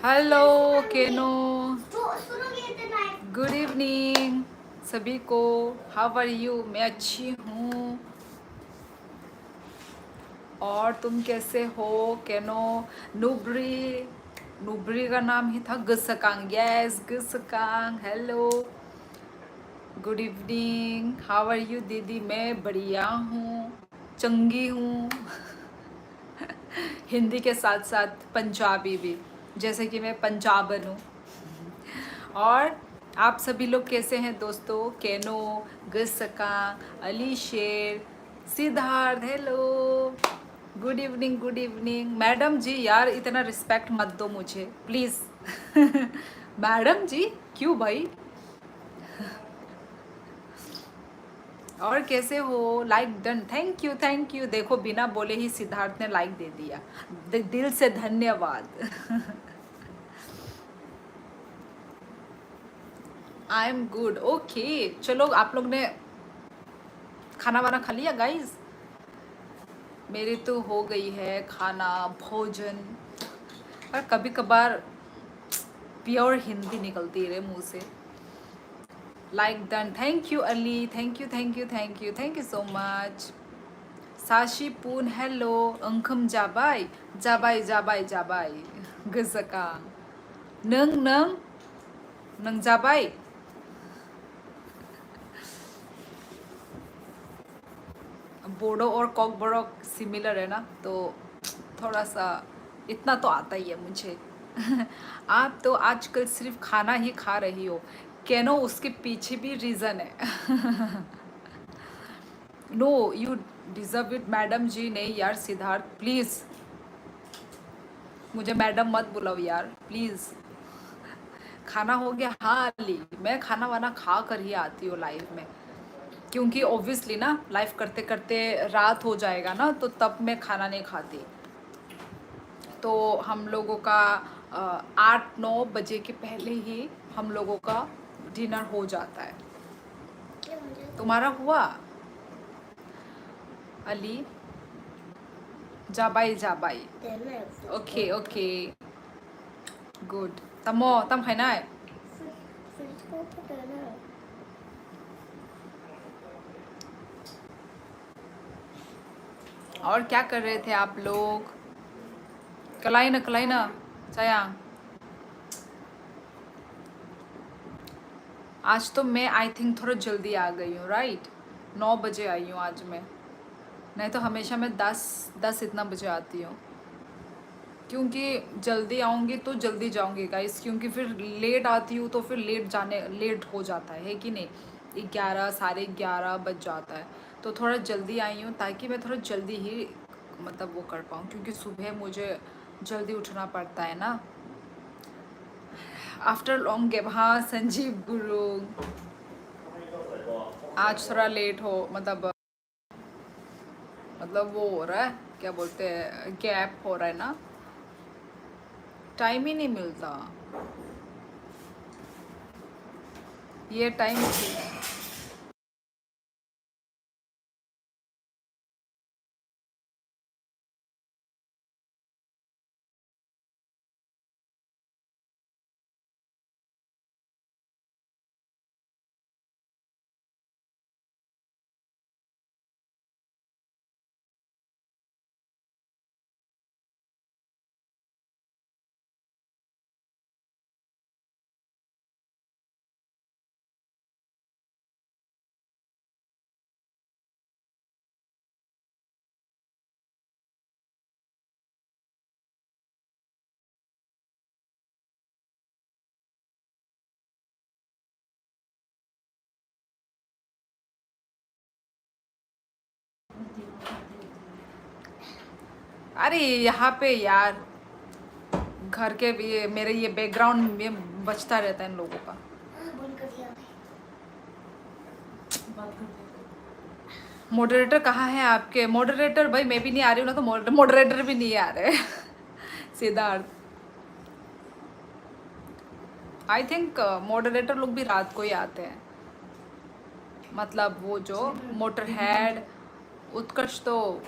Hello केनो, good evening सभी को। How are you? मैं अच्छी हूँ। और तुम कैसे हो केनो? नुब्री, नुब्री का नाम ही था Guskang. Yes Guskang, hello, good evening. How are you दीदी? मैं बढ़िया हूँ, चंगी हूँ। हिंदी के साथ साथ पंजाबी भी, जैसे कि मैं पंजाबन हूँ। और आप सभी लोग कैसे हैं दोस्तों? केनो, गसका, Ali Sher, Siddharth, hello, good evening, good evening. Madam ji यार इतना रिस्पेक्ट मत दो मुझे प्लीज़। मैडम जी क्यों भाई? और कैसे हो? Like done, thank you thank you. देखो बिना बोले ही सिद्धार्थ ने लाइक दे दिया, दिल से धन्यवाद। I am good, okay. चलो आप लोग ने खाना वाना खा लिया गाइज? मेरी तो हो गई है खाना भोजन। पर कभी कभार प्योर हिंदी निकलती है मुंह से। Like done, thank you Ali, thank you thank you thank you thank you so much. साशी पून, हेलो, अंकम जाबाय जाबाय जाबाय जाबाय गजका। नंग नंग नंग जाबाय। बोडो और कॉकबोरो सिमिलर है ना, तो थोड़ा सा इतना तो आता ही है मुझे। आप तो आजकल सिर्फ खाना ही खा रही हो कैनो, उसके पीछे भी रीज़न है। No you deserve it madam ji. नहीं यार सिद्धार्थ प्लीज़, मुझे मैडम मत बुलाओ यार प्लीज़। खाना हो गया? हाँ अली, मैं खाना वाना खा कर ही आती हूँ लाइफ में, क्योंकि ऑब्वियसली ना लाइफ करते करते रात हो जाएगा ना, तो तब मैं खाना नहीं खाती। तो हम लोगों का 8-9 बजे के पहले ही हम लोगों का डिनर हो जाता है। तुम्हारा हुआ अली? जाबाई जाबाई, ओके ओके, गुड। तमो तम खाना है? और क्या कर रहे थे आप लोग? कलाई ना सयांग। आज तो मैं आई थिंक थोड़ा जल्दी आ गई हूँ, राइट? 9 बजे आई हूँ आज मैं, नहीं तो हमेशा मैं 10 इतना बजे आती हूँ। क्योंकि जल्दी आऊँगी तो जल्दी जाऊँगी गाइस, क्योंकि फिर लेट आती हूँ तो फिर लेट हो जाता है कि नहीं? 11 11:30 बज जाता है। तो थोड़ा जल्दी आई हूँ ताकि मैं थोड़ा जल्दी ही मतलब वो कर पाऊँ, क्योंकि सुबह मुझे जल्दी उठना पड़ता है ना। आफ्टर लॉन्ग गैप, हाँ संजीव गुरु। आज थोड़ा लेट हो मतलब वो हो रहा है, क्या बोलते हैं, गैप हो रहा है ना, टाइम ही नहीं मिलता ये टाइम। अरे यहाँ पे यार घर के भी मेरे ये बैकग्राउंड में बजता रहता है इन लोगों का। मॉडरेटर कहाँ है आपके? मॉडरेटर भाई मैं भी नहीं आ रही हूँ ना, तो मॉडरेटर भी नहीं आ रहे। सिद्धार्थ, आई थिंक मॉडरेटर लोग भी रात को ही आते हैं, मतलब वो जो मोटर हेड उत्कर्ष तो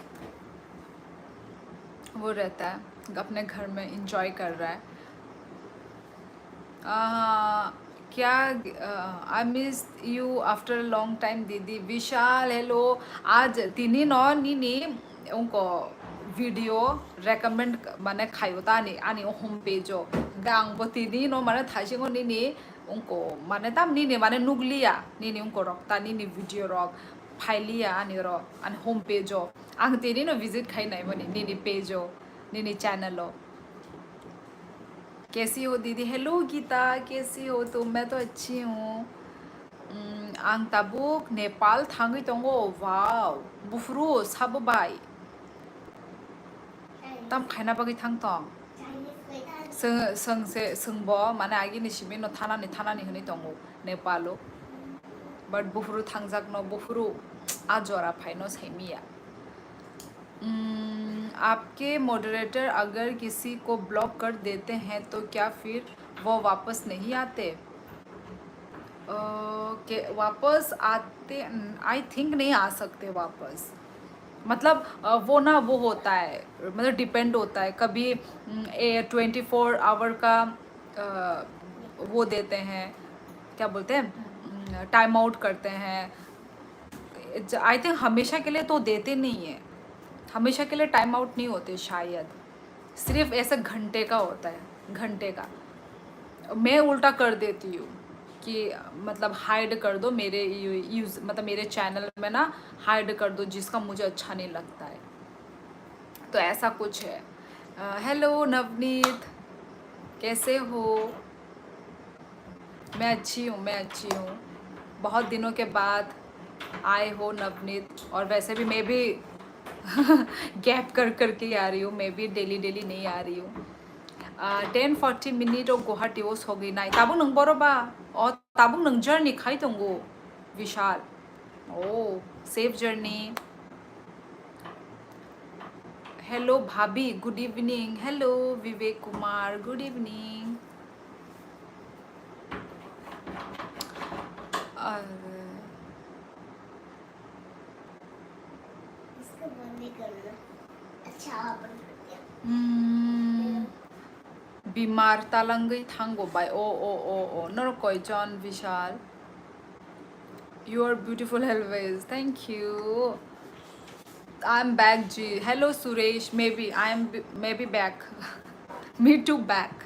वो रहता है अपने घर में इंजॉय कर रहा है। क्या I miss you after long time दीदी विशाल हेलो आज तिनी न निनी उनको वीडियो रेकमेंड माने खायो तानी आनी होम पेजो गांग बो तिनी न माने थासिंगो निनी उनको माने ताम निनी माने नुगलिया निनी उनको रक्ता निनी वीडियो रक फाइलिया आनी रो आनी होम पेजो आंग तिनी न विजिट खाई नाइ बनी निनी पेजो निनी चैनलो कैसी हो दीदी हेलो गीता कैसी हो तुम मैं तो अच्छी हूँ आं ताबुक नेपाल थांगै दंगो वाव बुफ्रु साबबाय तम खायना बागै थांग दं सोंसे सोंबो माने आगिनि सिमिन न थानानि हनै दंगो नेपालो बट बुफ्रु थांजाक न बुफ्रु आजरा फाइनो सैमिया आपके मॉडरेटर अगर किसी को ब्लॉक कर देते हैं तो क्या फिर वो वापस नहीं आते के वापस आते आई थिंक नहीं आ सकते वापस मतलब वो ना वो होता है मतलब डिपेंड होता है कभी 24 आवर का वो देते हैं क्या बोलते हैं टाइम आउट करते हैं आई थिंक हमेशा के लिए तो देते नहीं है हमेशा के लिए टाइम आउट नहीं होते शायद सिर्फ ऐसा घंटे का होता है घंटे का मैं उल्टा कर देती हूँ कि मतलब हाइड कर दो मेरे यूज मतलब मेरे चैनल में ना हाइड कर दो जिसका मुझे अच्छा नहीं लगता है तो ऐसा कुछ है हेलो नवनीत कैसे हो मैं अच्छी हूँ बहुत दिनों के बाद आए हो नवनीत और वैसे भी मैं भी गैप कर के आ रही हूँ मैं भी डेली नहीं आ रही हूँ 10-40 मिनट और गुवाहाटी ओस हो गई नाई ताबुक नंग बरोबा और ताबुक नंग जर्नी खाई दंगो Vishal oh safe journey hello भाभी good evening hello Vivek Kumar good evening बीमार तालंगई थांगो बाय ओ नर कोई John Vishal you are beautiful always thank you I am back जी hello Suresh maybe back me too back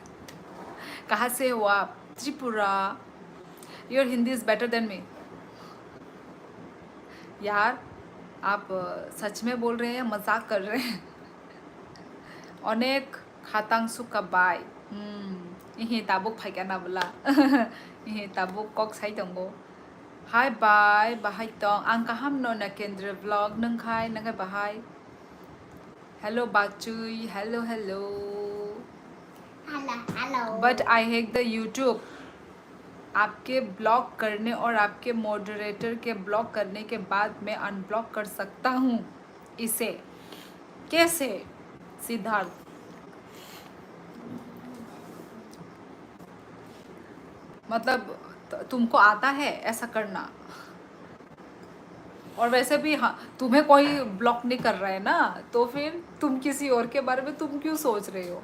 कहाँ से हो आप Tripura your Hindi is better than me यार आप सच में बोल रहे हैं मजाक कर रहे हैं अनेक खातांसु का बाय इहे ताबुक फाइका ना बोला इहे ताबुक कक साइ दंगो हाय बाय बाहाय दं आं काहाम न नकेंद्र व्लॉग नंखाय नंखाय बाहाय हेलो बाचुई hello but I hack the YouTube आपके ब्लॉक करने और आपके मॉडरेटर के ब्लॉक करने के बाद मैं अनब्लॉक कर सकता हूँ इसे कैसे सिद्धार्थ मतलब तुमको आता है ऐसा करना और वैसे भी हाँ तुम्हें कोई ब्लॉक नहीं कर रहा है ना तो फिर तुम किसी और के बारे में तुम क्यों सोच रहे हो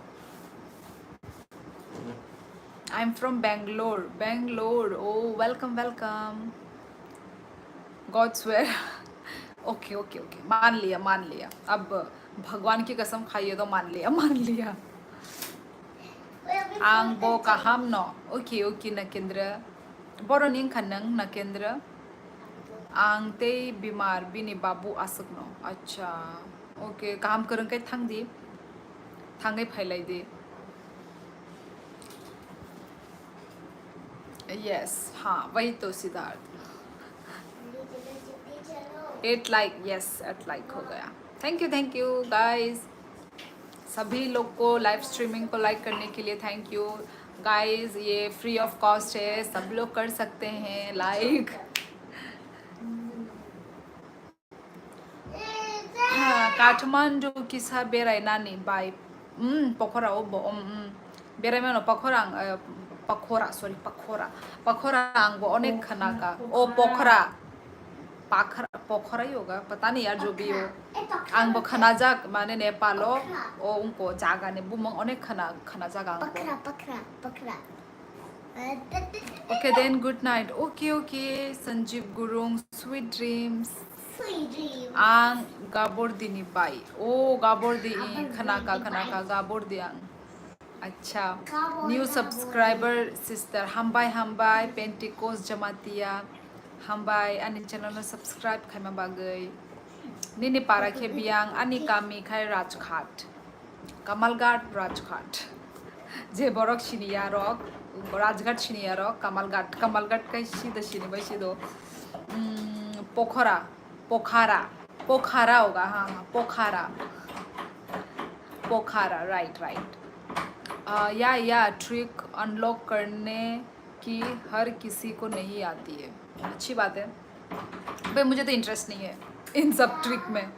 I am from Bangalore oh welcome god swear okay मान लिया अब भगवान की कसम खाइए तो मान लिया आं बो काहाम न ओके नकेंद्र बरो निंग खनंग नकेंद्र आं ते बीमार बिनि बाबू आसक न अच्छा ओके काम करं के थांगै फाइलाई दे यस हाँ वही तो सिद्धार्थ 8 लाइक हो गया थैंक यू गाइस सभी लोग को लाइव स्ट्रीमिंग को लाइक करने के लिए थैंक यू गाइस ये फ्री ऑफ कॉस्ट है सब लोग कर सकते हैं लाइक काठमांडू किसा बेरायनानै बाय पखरा बेरायमानो पखरा आंबो अनेक खनाका ओ पोखरा ही होगा पता नहीं यार जो भी हो आंबो खनाजाक माने नेपालो ओ उनको जागा ने बुमंग अनेक खनाजाक आंबो Okay, then good night. Okay. Sanjeev Gurung, sweet dreams. Ang Gabor Dini Bai. Oh, Gabor Di Khanaka Gabor Diang. अच्छा, न्यू सब्सक्राइबर सिस्टर हामबाय पेंटिकोस जमातिया हामबाय आनि चैनल सब्सक्राइब खाइमा बागै निनि पारा के बियांग आनि कामी खाय राजघाट कमलघाट राजघाट जे बरक सिनिया रक राजघाट सिनिया रक कमलघाट काय सिद सिनि बाय सिदो पोखरा होगा हाँ पोखरा राइट या ट्रिक अनलॉक करने की हर किसी को नहीं आती है अच्छी बात है भाई मुझे तो इंटरेस्ट नहीं है इन सब ट्रिक में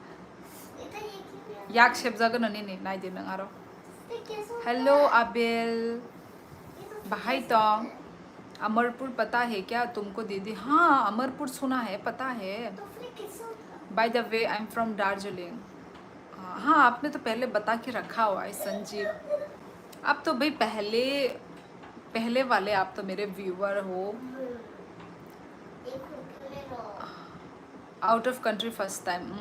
याक शेप जागन नहीं नाई दिन आरो हेलो आबेल भाई तो अमरपुर पता है क्या तुमको दीदी हाँ अमरपुर सुना है पता है by the way I am from Darjeeling हाँ आपने तो पहले बता के रखा हुआ है संजीव आप तो भाई पहले वाले आप तो मेरे व्यूअर हो out of country first time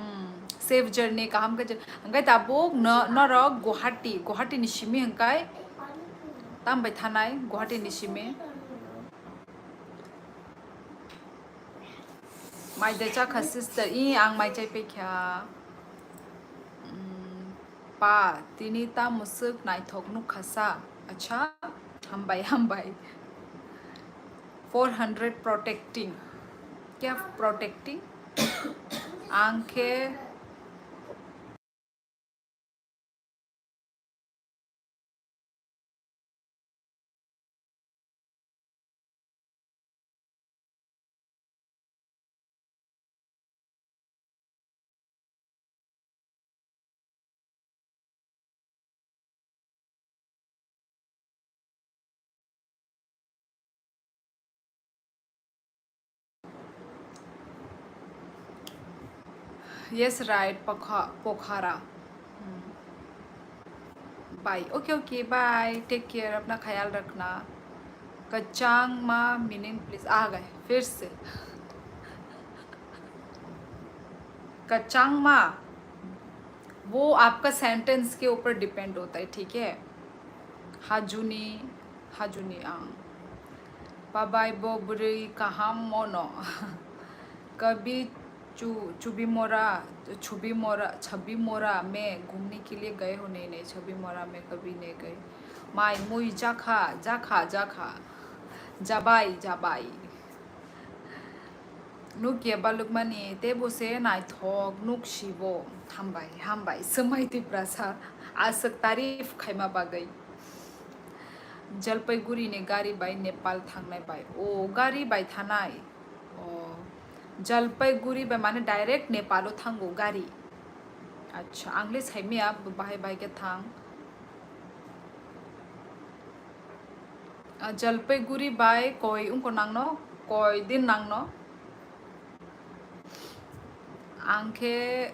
safe journey का हम हंगाई ताबो न र गुवाहाटी निशिमी हंगाई ताम बाय थानाय गुवाहाटी निशिमी माइदेचा खसिस्टर आं माइचाय पेख्या पा तिनिता मुसुक नाइथोकनु खसा अच्छा हमबाय 400 प्रोटेक्टिंग क्या प्रोटेक्टिंग आंखें yes right Pokhara bye okay bye take care अपना ख्याल रखना कच्चांग माँ मीनिंग प्लीज आ गए फिर से कच्चांग माँ वो आपका सेंटेंस के ऊपर डिपेंड होता है ठीक है हाजुनी बाबाई बो बुरी कहाँ मोनो कभी छबी मोरा में घूमने के लिए गए हो नहीं छबी मोरा में कभी नहीं गए माई मुई जाखा जाबाई नुक ये बालुकमानी तेबो से नाइथोक नुक शिवो हामबाय समाइति प्रासा आसक तारीफ खाइमा बागै जलपाइगुड़ी ने गाड़ी बाय नेपाल थांनाय बाय ओ गाड़ी बाय थानाय जलपाइगुड़ी बाय माने डायरेक्ट नेपालो थांगो गाड़ी अच्छा आंग्ले साइमिया बाहाय के थांग जलपाइगुड़ी बाय कोई उनको नांगनो कोई दिन नांगनो आंखे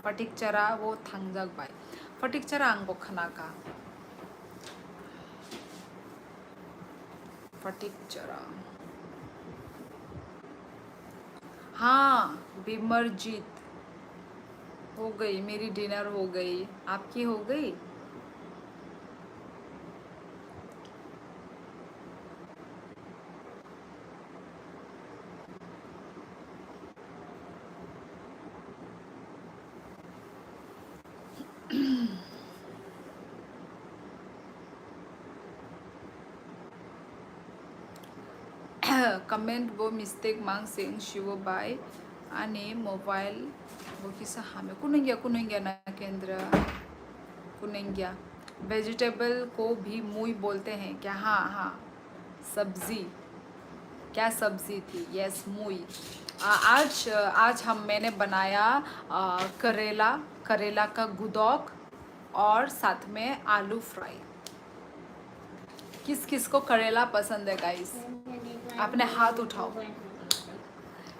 फटिक चरा वो थांजाक बाय फटिक चरा आंगो खनाका फटिक चरा हाँ बिमरजीत हो गई मेरी डिनर हो गई आपकी हो गई कमेंट वो मिस्टेक मांग सिंग शिव बाय आने मोबाइल वो किसा हमें कुनेंगिया ना केंद्र कुनेंगिया वेजिटेबल को भी मुई बोलते हैं क्या हाँ सब्जी क्या सब्जी थी यस मुई आज मैंने बनाया करेला का गुदौक और साथ में आलू फ्राई किस को करेला पसंद है गाइस अपने हाथ उठाओ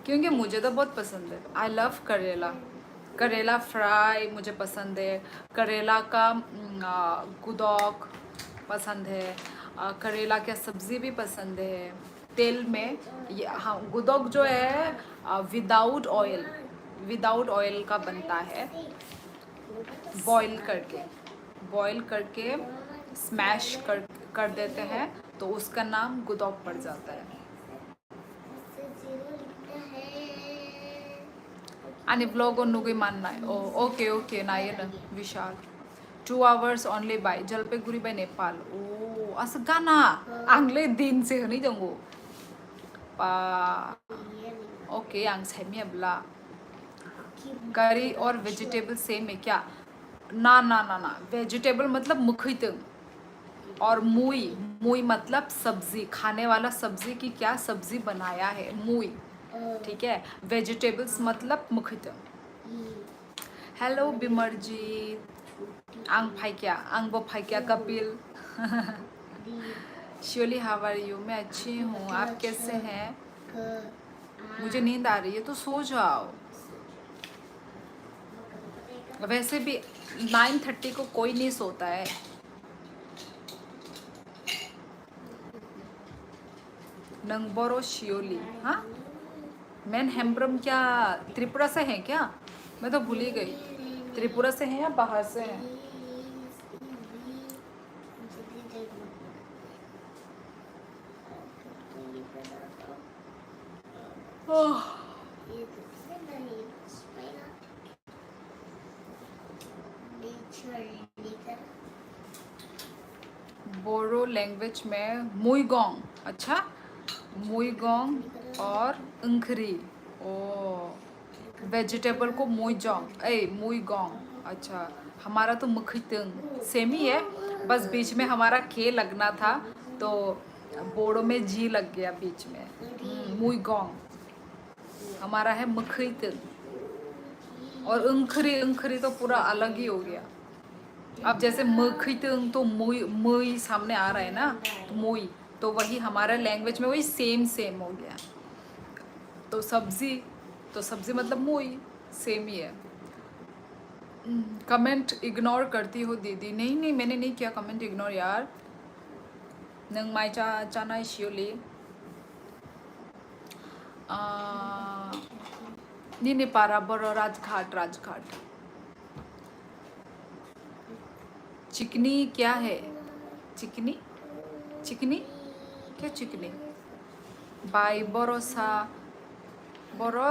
क्योंकि मुझे तो बहुत पसंद है आई लव करेला करेला फ्राई मुझे पसंद है, करेला का गुदौक पसंद है, करेला का सब्ज़ी भी पसंद है तेल में। ये हाँ, गुदौक जो है विदाउट ऑयल का बनता है, बॉईल करके स्मैश कर देते हैं तो उसका नाम गुदौक पड़ जाता है। आणि ब्लॉग नुगुई मानना है। ओके ओके नायन Vishal 2 hours only by Jalpaiguri by Nepal. ओ असं गाना आंले दिन से नहीं जंगो पा ओके आंग सेमियाब्ला करी और वेजिटेबल सेम है क्या? ना ना ना ना, वेजिटेबल मतलब मुखितंग और मुई मतलब सब्जी, खाने वाला सब्जी की क्या सब्जी बनाया है मुई, ठीक है। वेजिटेबल्स मतलब मुखितंग। हेलो बिमर जी, आंग फाइक्या कपिल शियोली हाउ आर यू? मैं अच्छी हूँ, आप कैसे हैं? मुझे नींद आ रही है तो सो जाओ। वैसे भी 9:30 को कोई नहीं सोता है। नंगबोरो शियोली, हाँ मैन हेम्ब्रम क्या त्रिपुरा से है क्या? मैं तो भूल ही गई, त्रिपुरा से हैं या बाहर से हैं? ओह, बोरो लैंग्वेज में मुईगोंग, अच्छा मुईगोंग और अंखरी। ओ वेजिटेबल को मुईगोंग, अच्छा हमारा तो मुखितंग सेम ही है, बस बीच में हमारा के लगना था तो बोड़ो में जी लग गया बीच में। मुईगोंग हमारा है मुखितंग और अंखरी तो पूरा अलग ही हो गया। अब जैसे मुखितंग तो मुई सामने आ रहा है ना, तो मुई तो वही हमारा लैंग्वेज में वही सेम हो गया। तो सब्जी मतलब मुई सेम ही है। कमेंट इग्नोर करती हो दीदी? नहीं मैंने नहीं किया कमेंट इग्नोर यार। नंग माई चाना शियोली नहीं पारा बड़ो राजघाट। चिकनी क्या है? चिकनी क्या चिकनी? बाय बरोसा बरो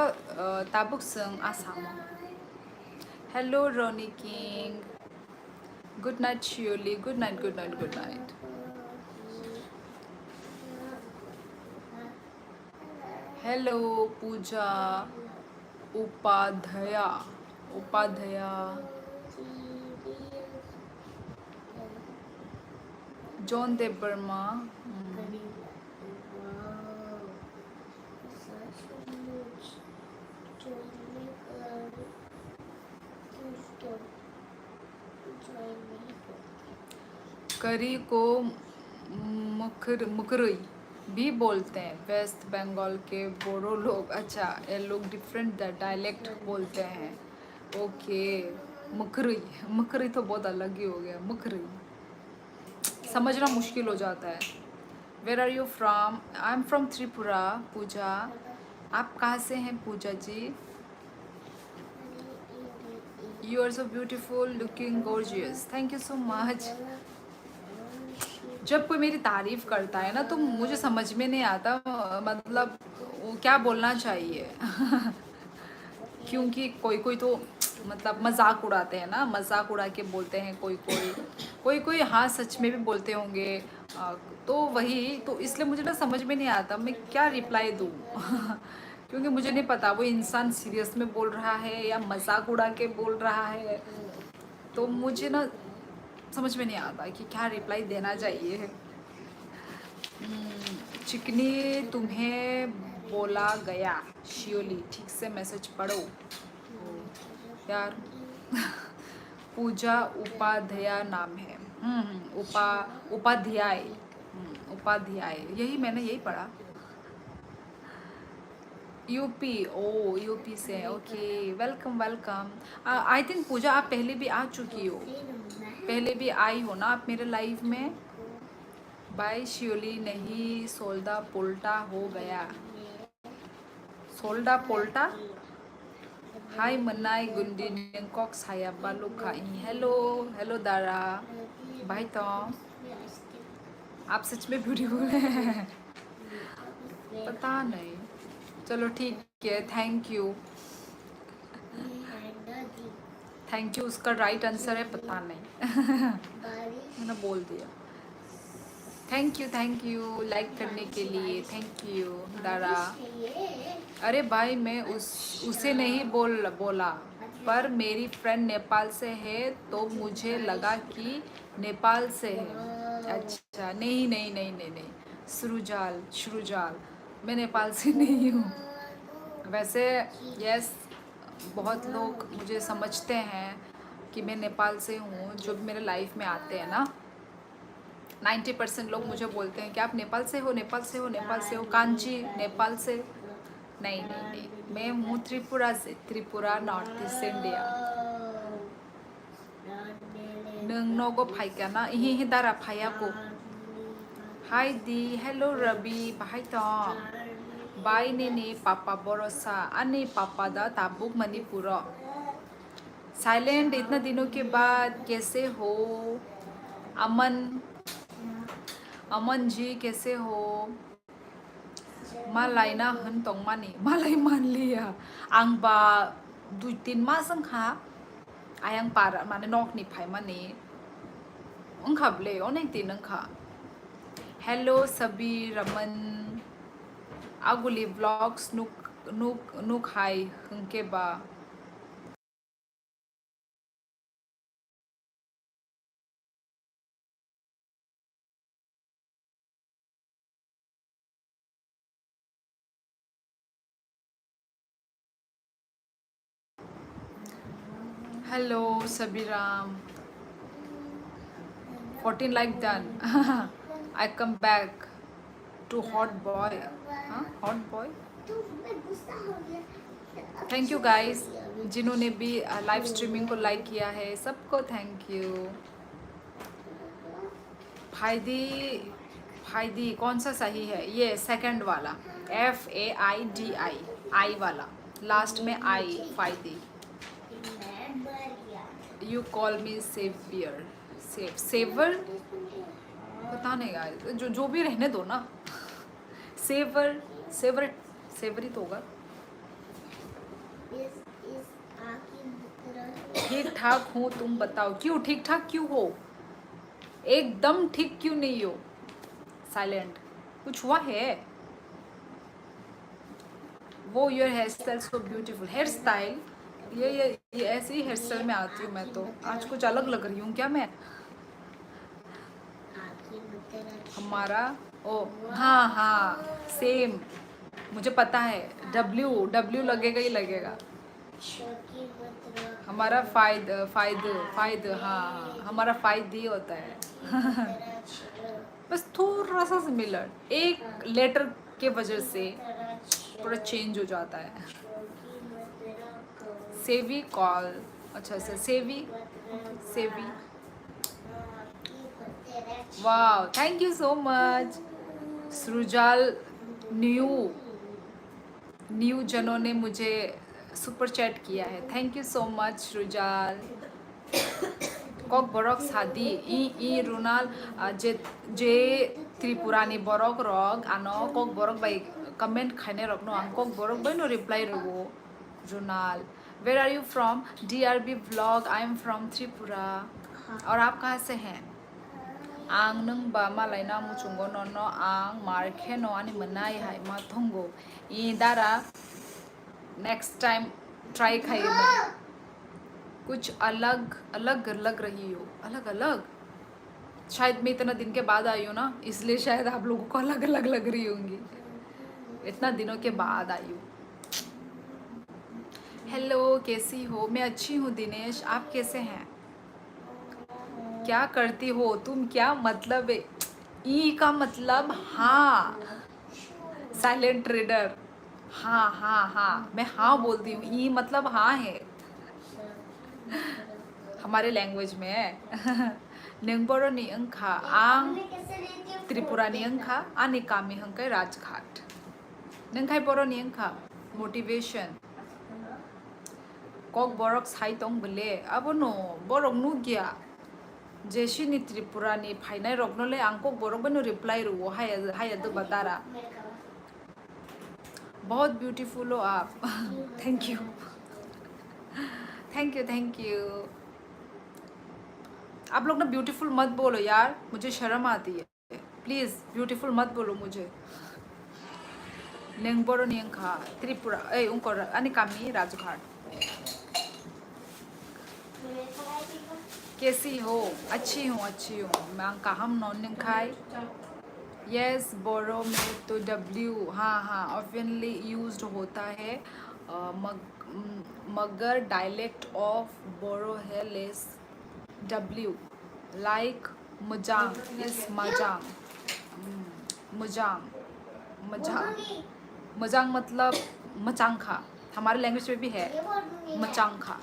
ताबुक संग Assam. Hello Ronnie King, good night Sheoli, good night. Hello Pooja Upadhyay John Dev Varma. करी को मुकरई भी बोलते हैं, वेस्ट बंगाल के बोरो लोग। अच्छा ये लोग डिफरेंट डायलेक्ट बोलते हैं। ओके मुकरई तो बहुत अलग ही हो गया, मुकरई समझना मुश्किल हो जाता है। Where are you from? I am from Tripura. Pooja आप कहाँ से हैं Pooja ji? You are so beautiful, looking gorgeous, thank you so much. जब कोई मेरी तारीफ करता है ना तो मुझे समझ में नहीं आता मतलब वो क्या बोलना चाहिए क्योंकि कोई तो मतलब मजाक उड़ाते हैं ना, मजाक उड़ा के बोलते हैं कोई हाँ सच में भी बोलते होंगे। तो वही तो इसलिए मुझे ना समझ में नहीं आता मैं क्या रिप्लाई दूँ क्योंकि मुझे नहीं पता वो इंसान सीरियस में बोल रहा है या मजाक उड़ा के बोल रहा है, तो मुझे ना समझ में नहीं आता कि क्या रिप्लाई देना चाहिए। चिकनी तुम्हें बोला गया शियोली, ठीक से मैसेज पढ़ो यार पूजा उपाध्याय नाम है। उपाध्याय यही मैंने यही पढ़ा। यूपी, ओ यूपी से, okay, welcome welcome. I think Pooja आप पहले भी आ चुकी हो, पहले भी आई हो ना आप मेरे लाइव में। बाय शियोली नहीं, सोल्डा पोल्टा हो गया, सोल्डा पोल्टा। हाय मनाई गुंडी नेंकॉक साया बालू खाई, हेलो हेलो दारा, भाई तो आप सच में ब्यूटीफुल हैं। पता नहीं, चलो ठीक है, थैंक यू, थैंक यू। उसका राइट आंसर है पता नहीं। मैंने बोल दिया। थैंक यू लाइक करने के लिए, थैंक यू दारा। अरे भाई मैं उसे नहीं बोला, पर मेरी फ्रेंड नेपाल से है तो मुझे लगा कि नेपाल से है। अच्छा, नहीं नहीं नहीं नहीं नहीं, सृजाल सृजाल, मैं नेपाल से नहीं हूँ वैसे। यस, बहुत लोग मुझे समझते हैं कि मैं नेपाल से हूँ, जो भी मेरे लाइफ में आते हैं ना, 90% लोग मुझे बोलते हैं कि आप नेपाल से हो, नेपाल से हो, नेपाल से हो, कांची नेपाल से। नहीं नहीं नहीं, मैं हूँ त्रिपुरा से, त्रिपुरा नॉर्थ ईस्ट इंडिया। नोंगनोगो फाइका ना इही ही दारा फाया को। हाय दी, हेलो रवि, भाई तो बाय ने पापा बरोसा अने पापा दा ताबुक मणिपुर। साइलेंट इतना दिनों के बाद, कैसे हो अमन? अमन जी कैसे हो? मालाय ना हन तोंग मानी, मालाय मान लिया आं बा 2-3 मास खा आयं पार माने नॉक नि फाइ माने ओंखाबले अनेक दिन ओंखा। हेलो सभी रमन आगुली व्लॉग्स नुक नुक नुक हाय हंके बा। हेलो सभी Ram, 14 like done। I come back to hot boy, हाँ hot boy। Thank you guys, जिन्होंने भी लाइव स्ट्रीमिंग को लाइक किया है सबको थैंक यू। फायदी, फायदी कौन सा सही है? ये सेकंड वाला, FAIDI, आई वाला, लास्ट में आई, फायदी। You call me saviour, saver, पता नहीं गाइस, जो जो भी रहने दो ना। सेवर, सेवर, सेवरी तो होगा। ठीक ठाक हूँ, तुम बताओ। क्यों ठीक ठाक क्यों हो? एकदम ठीक क्यों नहीं हो? साइलेंट, कुछ हुआ है? वो your hair style so beautiful. Hair style, ये ऐसे ही हेयर स्टाइल में आती हूँ मैं तो। आज कुछ अलग लग रही हूँ क्या मैं? हमारा, ओ हाँ हाँ सेम, मुझे पता है, डब्ल्यू डब्ल्यू लगेगा ही लगेगा। हमारा फायद फायद फायद, हाँ हाँ हमारा फायद ही होता है। बस थोड़ा सा सिमिलर, एक लेटर के वजह से थोड़ा चेंज हो जाता है। सेवी कॉल, अच्छा अच्छा सेवी, सेवी, वाह thank you so much. Srijal, new new जनों ने मुझे सुपर चैट किया है, thank you so much Srijal. Kok Borok सादी ई रुनाल जे जे त्रिपुरानी बरक रक आनो कक बरक बाई कमेंट खाने रक नो आं कक बरक बाई नो रिप्लाई रगो रुनाल। Where are you from? DRB vlog, I am from Tripura. और आप कहाँ से हैं? आं नों बा मालाय ना मुचुंगो नोनो आं मारखे नो आनी मनाई हाय मा थोंगो ई दारा नेक्स्ट टाइम ट्राई खाइए मैं। कुछ अलग अलग लग रही हो, अलग अलग, शायद मैं इतना दिन के बाद आई हूँ ना, इसलिए शायद आप लोगों को अलग अलग लग रही होंगी, इतना दिनों के बाद आई हूँ। हेलो कैसी हो? मैं अच्छी हूँ दिनेश, आप कैसे हैं? क्या करती हो तुम? क्या मतलब है ई का मतलब? हाँ, साइलेंट ट्रेडर, हाँ हाँ हाँ, मैं हाँ बोलती हूँ, ई मतलब हाँ है हमारे लैंग्वेज में है नेंगबोरोनी अंखा आंग त्रिपुरानी अंखा आनी कामी हंकै राजघाट नोंखाय बर'नि अंखा मोटिवेशन कक बरक साइटं बले अब नो बरक नुगिया जेसिनी त्रिपुरानी फाइनाय रगनले आंको बरक बनो रिप्लाई रो हाया हाया दो बतारा बहुत ब्यूटीफुल हो आप thank you thank you thank you आप लोग ना ब्यूटीफुल मत बोलो यार, मुझे शर्म आती है, प्लीज ब्यूटीफुल मत बोलो मुझे नेंगबोरो नियंखा त्रिपुरा ए उनको अनि कामी राजघाट कैसी हो अच्छी हूँ मैं काम नॉन निंखाई यस बोरो में तो डब्ल्यू हाँ हाँ ऑफनली यूज्ड होता है मगर डायलेक्ट ऑफ बोरो है लेस डब्ल्यू लाइक मुजांग इस मजांग मुजांग मजांग मजांग मतलब मचांखा हमारे लैंग्वेज में भी है मचांखा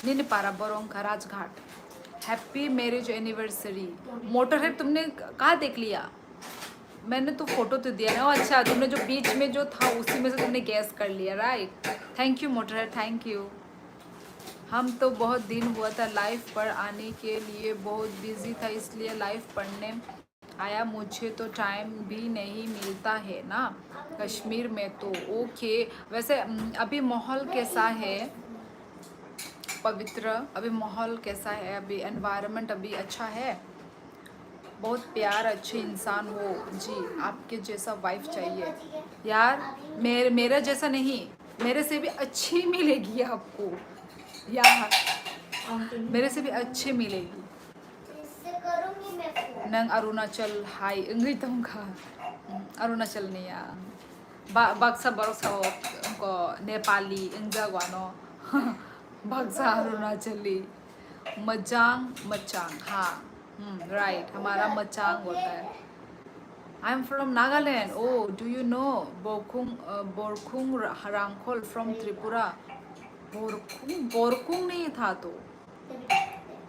निनपारा बोरोंखा Rajghat happy marriage anniversary motor है तुमने कहाँ देख लिया मैंने तो फोटो तो दिया ना अच्छा तुमने जो बीच में जो था उसी में से तुमने गैस कर लिया राइट थैंक यू मोटर है थैंक यू हम तो बहुत दिन हुआ था लाइव पर आने के लिए बहुत बिजी था इसलिए लाइव पढ़ने आया मुझे तो टाइम भी नहीं मिलता है ना कश्मीर में तो ओके वैसे अभी माहौल कैसा है पवित्र अभी माहौल कैसा है अभी एनवायरनमेंट अभी अच्छा है बहुत प्यार अच्छे इंसान हो जी आपके जैसा वाइफ चाहिए यार मेरा जैसा नहीं मेरे से भी अच्छी मिलेगी आपको यार मेरे से भी अच्छी मिलेगी नंग अरुणाचल हाई इंग्री तुमका अरुणाचल निया बक्सा बरसा उनको नेपाली इंजागवानो बक्सा अरुणाचली मजांग मचांग हाँ राइट हमारा मचांग होता है I am from Nagaland oh do you know बोरखुंग रांखोल फ्रॉम त्रिपुरा बोरखुंग नहीं था तो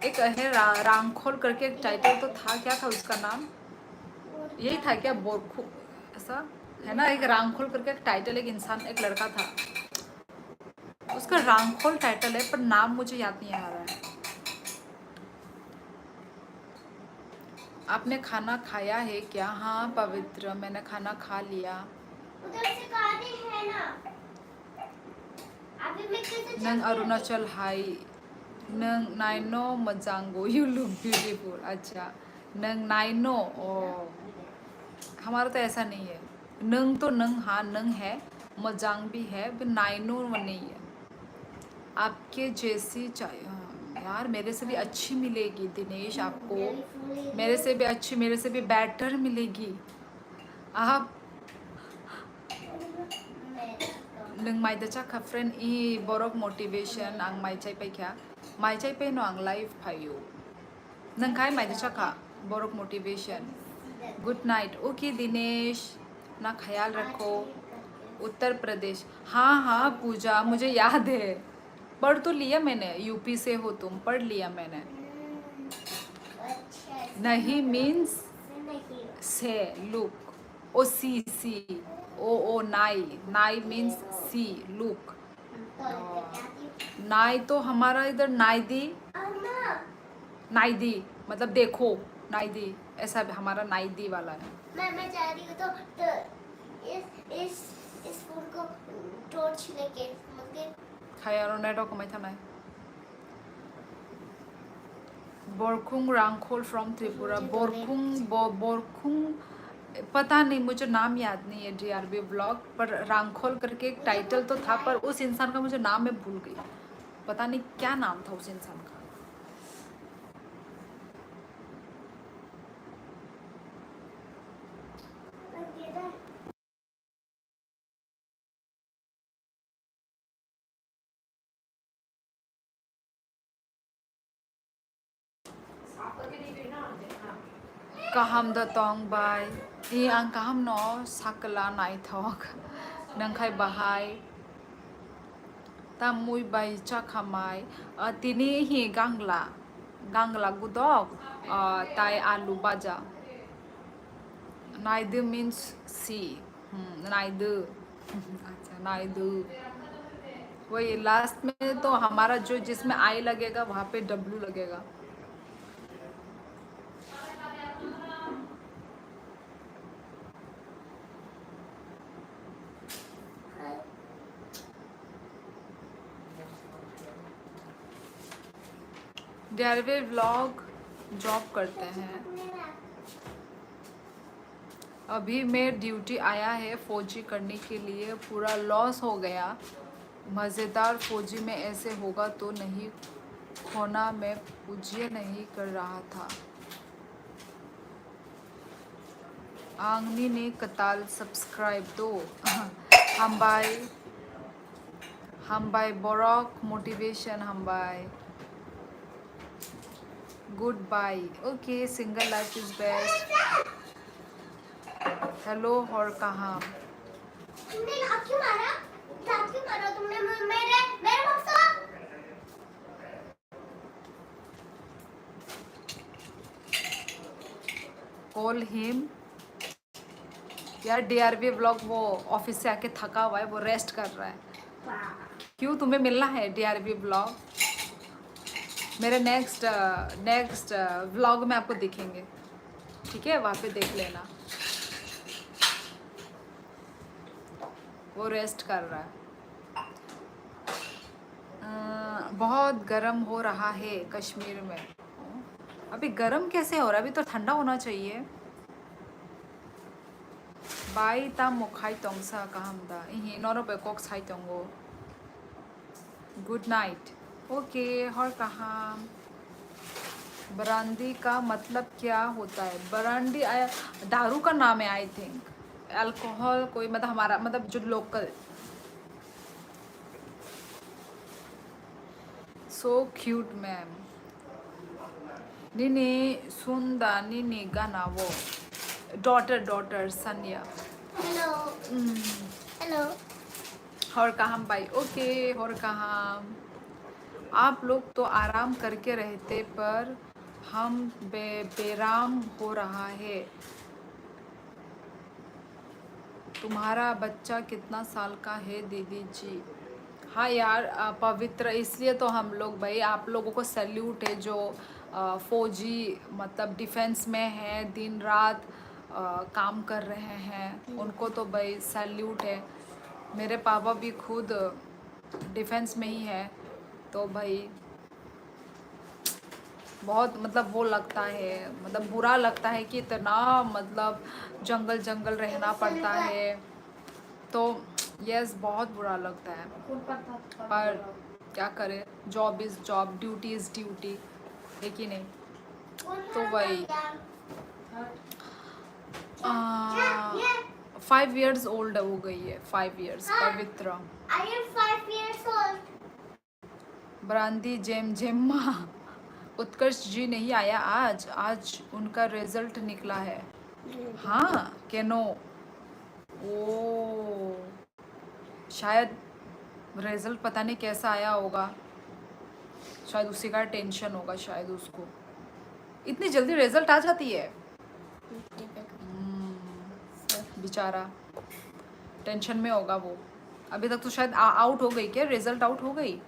एक है रांखोल करके एक टाइटल तो था क्या था उसका नाम यही था क्या बोरखुंग ऐसा है ना एक रांखोल करके एक टाइटल एक इंसान एक लड़का था उसका रांखोल टाइटल है पर नाम मुझे याद नहीं आ रहा है आपने खाना खाया है क्या हाँ पवित्र मैंने खाना खा लिया उधर से खाने है ना अभी मैं कैसे नंग अरुणाचल हाई नंग नाइनो मजांगो यू लुक ब्यूटीफुल अच्छा नंग नाइनो ओ हमारा तो ऐसा नहीं है नंग तो नंग हाँ नंग है मजांग भी है पर नाइनो नहीं है आपके जैसी चाहिए यार मेरे से भी अच्छी मिलेगी दिनेश आपको मेरे से भी अच्छी मेरे से भी बेटर मिलेगी आप नों माइदा चाखा फ्रेंड ई बरक मोटिवेशन आं माइचाइ पाइखा माइचाइ पेनो आं लाइव फायो नोंखाय माइदा चाखा बरक motivation good night okay Dinesh ना ख्याल रखो उत्तर प्रदेश हाँ हाँ पूजा मुझे याद है पढ़ तो लिया मैंने यूपी से हो तुम पढ़ लिया मैंने नहीं मीन्स से लुक ओ सी ओ नाई नाई मीन्स सी लुक नाई तो हमारा इधर नाइदी नाइदी मतलब देखो नाइदी ऐसा हमारा नाइदी वाला है मैं जा रही हूँ तो इस फोन को टॉर्च लेके खाया नेटो कमाई था मैं बोरखुंग रांखोल फ्रॉम त्रिपुरा बोरखुंग पता नहीं मुझे नाम याद नहीं है DRB ब्लॉग पर रांखोल करके एक टाइटल तो था पर उस इंसान का मुझे नाम मैं भूल गई पता नहीं क्या नाम था उस इंसान का kaham da tong bai i ang kaham no sakala nai thok नंखाई बाहाय तामुई बाइचा खामाय तिनी ही गांगला गांगला गुदक ताई आलू बाजा नाइदु मीन्स सी नाइदु अच्छा नाइदु वही लास्ट में तो हमारा जो जिसमें आई लगेगा वहाँ पे डब्लू लगेगा। ग्यारहवें व्लॉग जॉब करते हैं। अभी मैं ड्यूटी आया है फौजी करने के लिए, पूरा लॉस हो गया। मज़ेदार फौजी में ऐसे होगा तो नहीं खोना, मैं पूज्य नहीं कर रहा था। आंगनी ने कताल सब्सक्राइब दो हम बाय बोरक मोटिवेशन हम bye good bye okay single life is best. Hello और कहाँ तुमने लात क्यों मारा? लात क्यों मारा तुमने मेरे मेरे मुझसे? कॉल हिम यार। डीआरवी व्लॉग वो ऑफिस से आके थका हुआ है, वो रेस्ट कर रहा है। क्यों तुम्हें मिलना है डीआरवी व्लॉग? मेरे नेक्स्ट व्लॉग में आपको दिखेंगे, ठीक है? वहाँ पे देख लेना। वो रेस्ट कर रहा है। बहुत गर्म हो रहा है कश्मीर में। अभी गर्म कैसे हो रहा है? अभी तो ठंडा होना चाहिए। बाई ता मुखाई तोंगसा कामदा इही नौरो पे कोक साई तोंगो। Good night okay. और कहाँ ब्रांदी का मतलब क्या होता है? ब्रांडी दारू का नाम है आई थिंक। अल्कोहल कोई मतलब हमारा मतलब जो लोकल। So cute ma'am. निनी सुंदा निनी गाना वो डॉटर सनिया। Hello hello. और कहाँ भाई ओके। और कहाँ आप लोग तो आराम करके रहते पर हम बेराम हो रहा है। तुम्हारा बच्चा कितना साल का है दीदी जी? हाँ यार पवित्र, इसलिए तो हम लोग भाई आप लोगों को सैल्यूट है जो फौजी मतलब डिफेंस में है, दिन रात काम कर रहे हैं, उनको तो भाई सैल्यूट है। मेरे पापा भी खुद डिफेंस में ही है, तो भाई बहुत मतलब वो लगता है, मतलब बुरा लगता है कि इतना मतलब जंगल जंगल रहना पड़ता है। तो यस बहुत बुरा लगता है, पर क्या करें, job is job, duty is duty, है कि नहीं? तो वही 5 years ओल्ड हो गई है, 5 years पवित्र। I am 5 years old. ब्रांदी जेम जेम्मा। उत्कर्ष जी नहीं आया आज उनका रिजल्ट निकला है। हाँ केनो ओ शायद रिजल्ट पता नहीं कैसा आया होगा, शायद उसी का टेंशन होगा, शायद उसको इतनी जल्दी रिजल्ट आ जाती है। बेचारा टेंशन में होगा वो। अभी तक तो शायद आउट हो गई, क्या रिजल्ट आउट हो गई?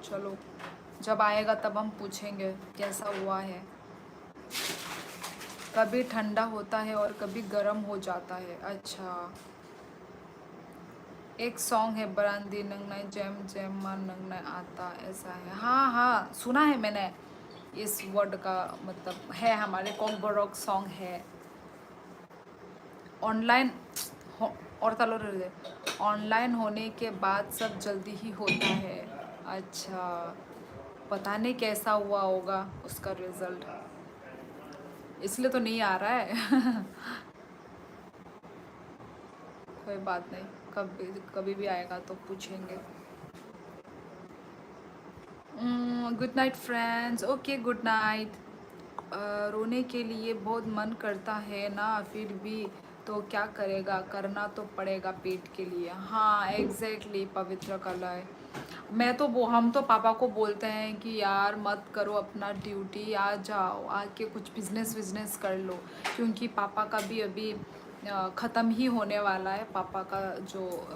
चलो जब आएगा तब हम पूछेंगे कैसा हुआ है। कभी ठंडा होता है और कभी गर्म हो जाता है। अच्छा एक सॉन्ग है बरांदी नंगनाई जैम जैम मा नंगनाई आता, ऐसा है। हाँ हाँ सुना है मैंने, इस वर्ड का मतलब है, हमारे कॉक बरॉक सॉन्ग है। ऑनलाइन और तलो ऑनलाइन होने के बाद सब जल्दी ही होता है। अच्छा पता नहीं कैसा हुआ होगा उसका रिजल्ट, इसलिए तो नहीं आ रहा है। कोई बात नहीं, कभी भी आएगा तो पूछेंगे। Good night friends okay good night. रोने के लिए बहुत मन करता है ना, फिर भी तो क्या करेगा, करना तो पड़ेगा पेट के लिए। हाँ एग्जैक्टली पवित्र कला है। मैं तो वो हम तो पापा को बोलते हैं कि यार मत करो अपना ड्यूटी, आ जाओ आके कुछ बिजनेस विजनेस कर लो, क्योंकि पापा का भी अभी ख़त्म ही होने वाला है। पापा का जो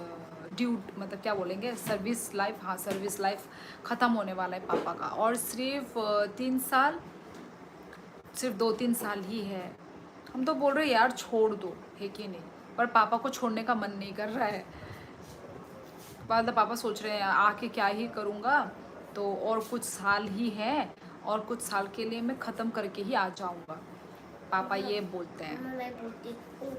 ड्यूट मतलब क्या बोलेंगे, सर्विस लाइफ, हाँ सर्विस लाइफ ख़त्म होने वाला है पापा का, और सिर्फ 3 साल, सिर्फ 2-3 साल ही है। हम तो बोल रहे यार छोड़ दो, है कि नहीं, पर पापा को छोड़ने का मन नहीं कर रहा है। पापा सोच रहे हैं आके क्या ही करूँगा, तो और कुछ साल ही है, और कुछ साल के लिए मैं ख़त्म करके ही आ जाऊँगा, पापा ये बोलते हैं। मैं बोलती हूँ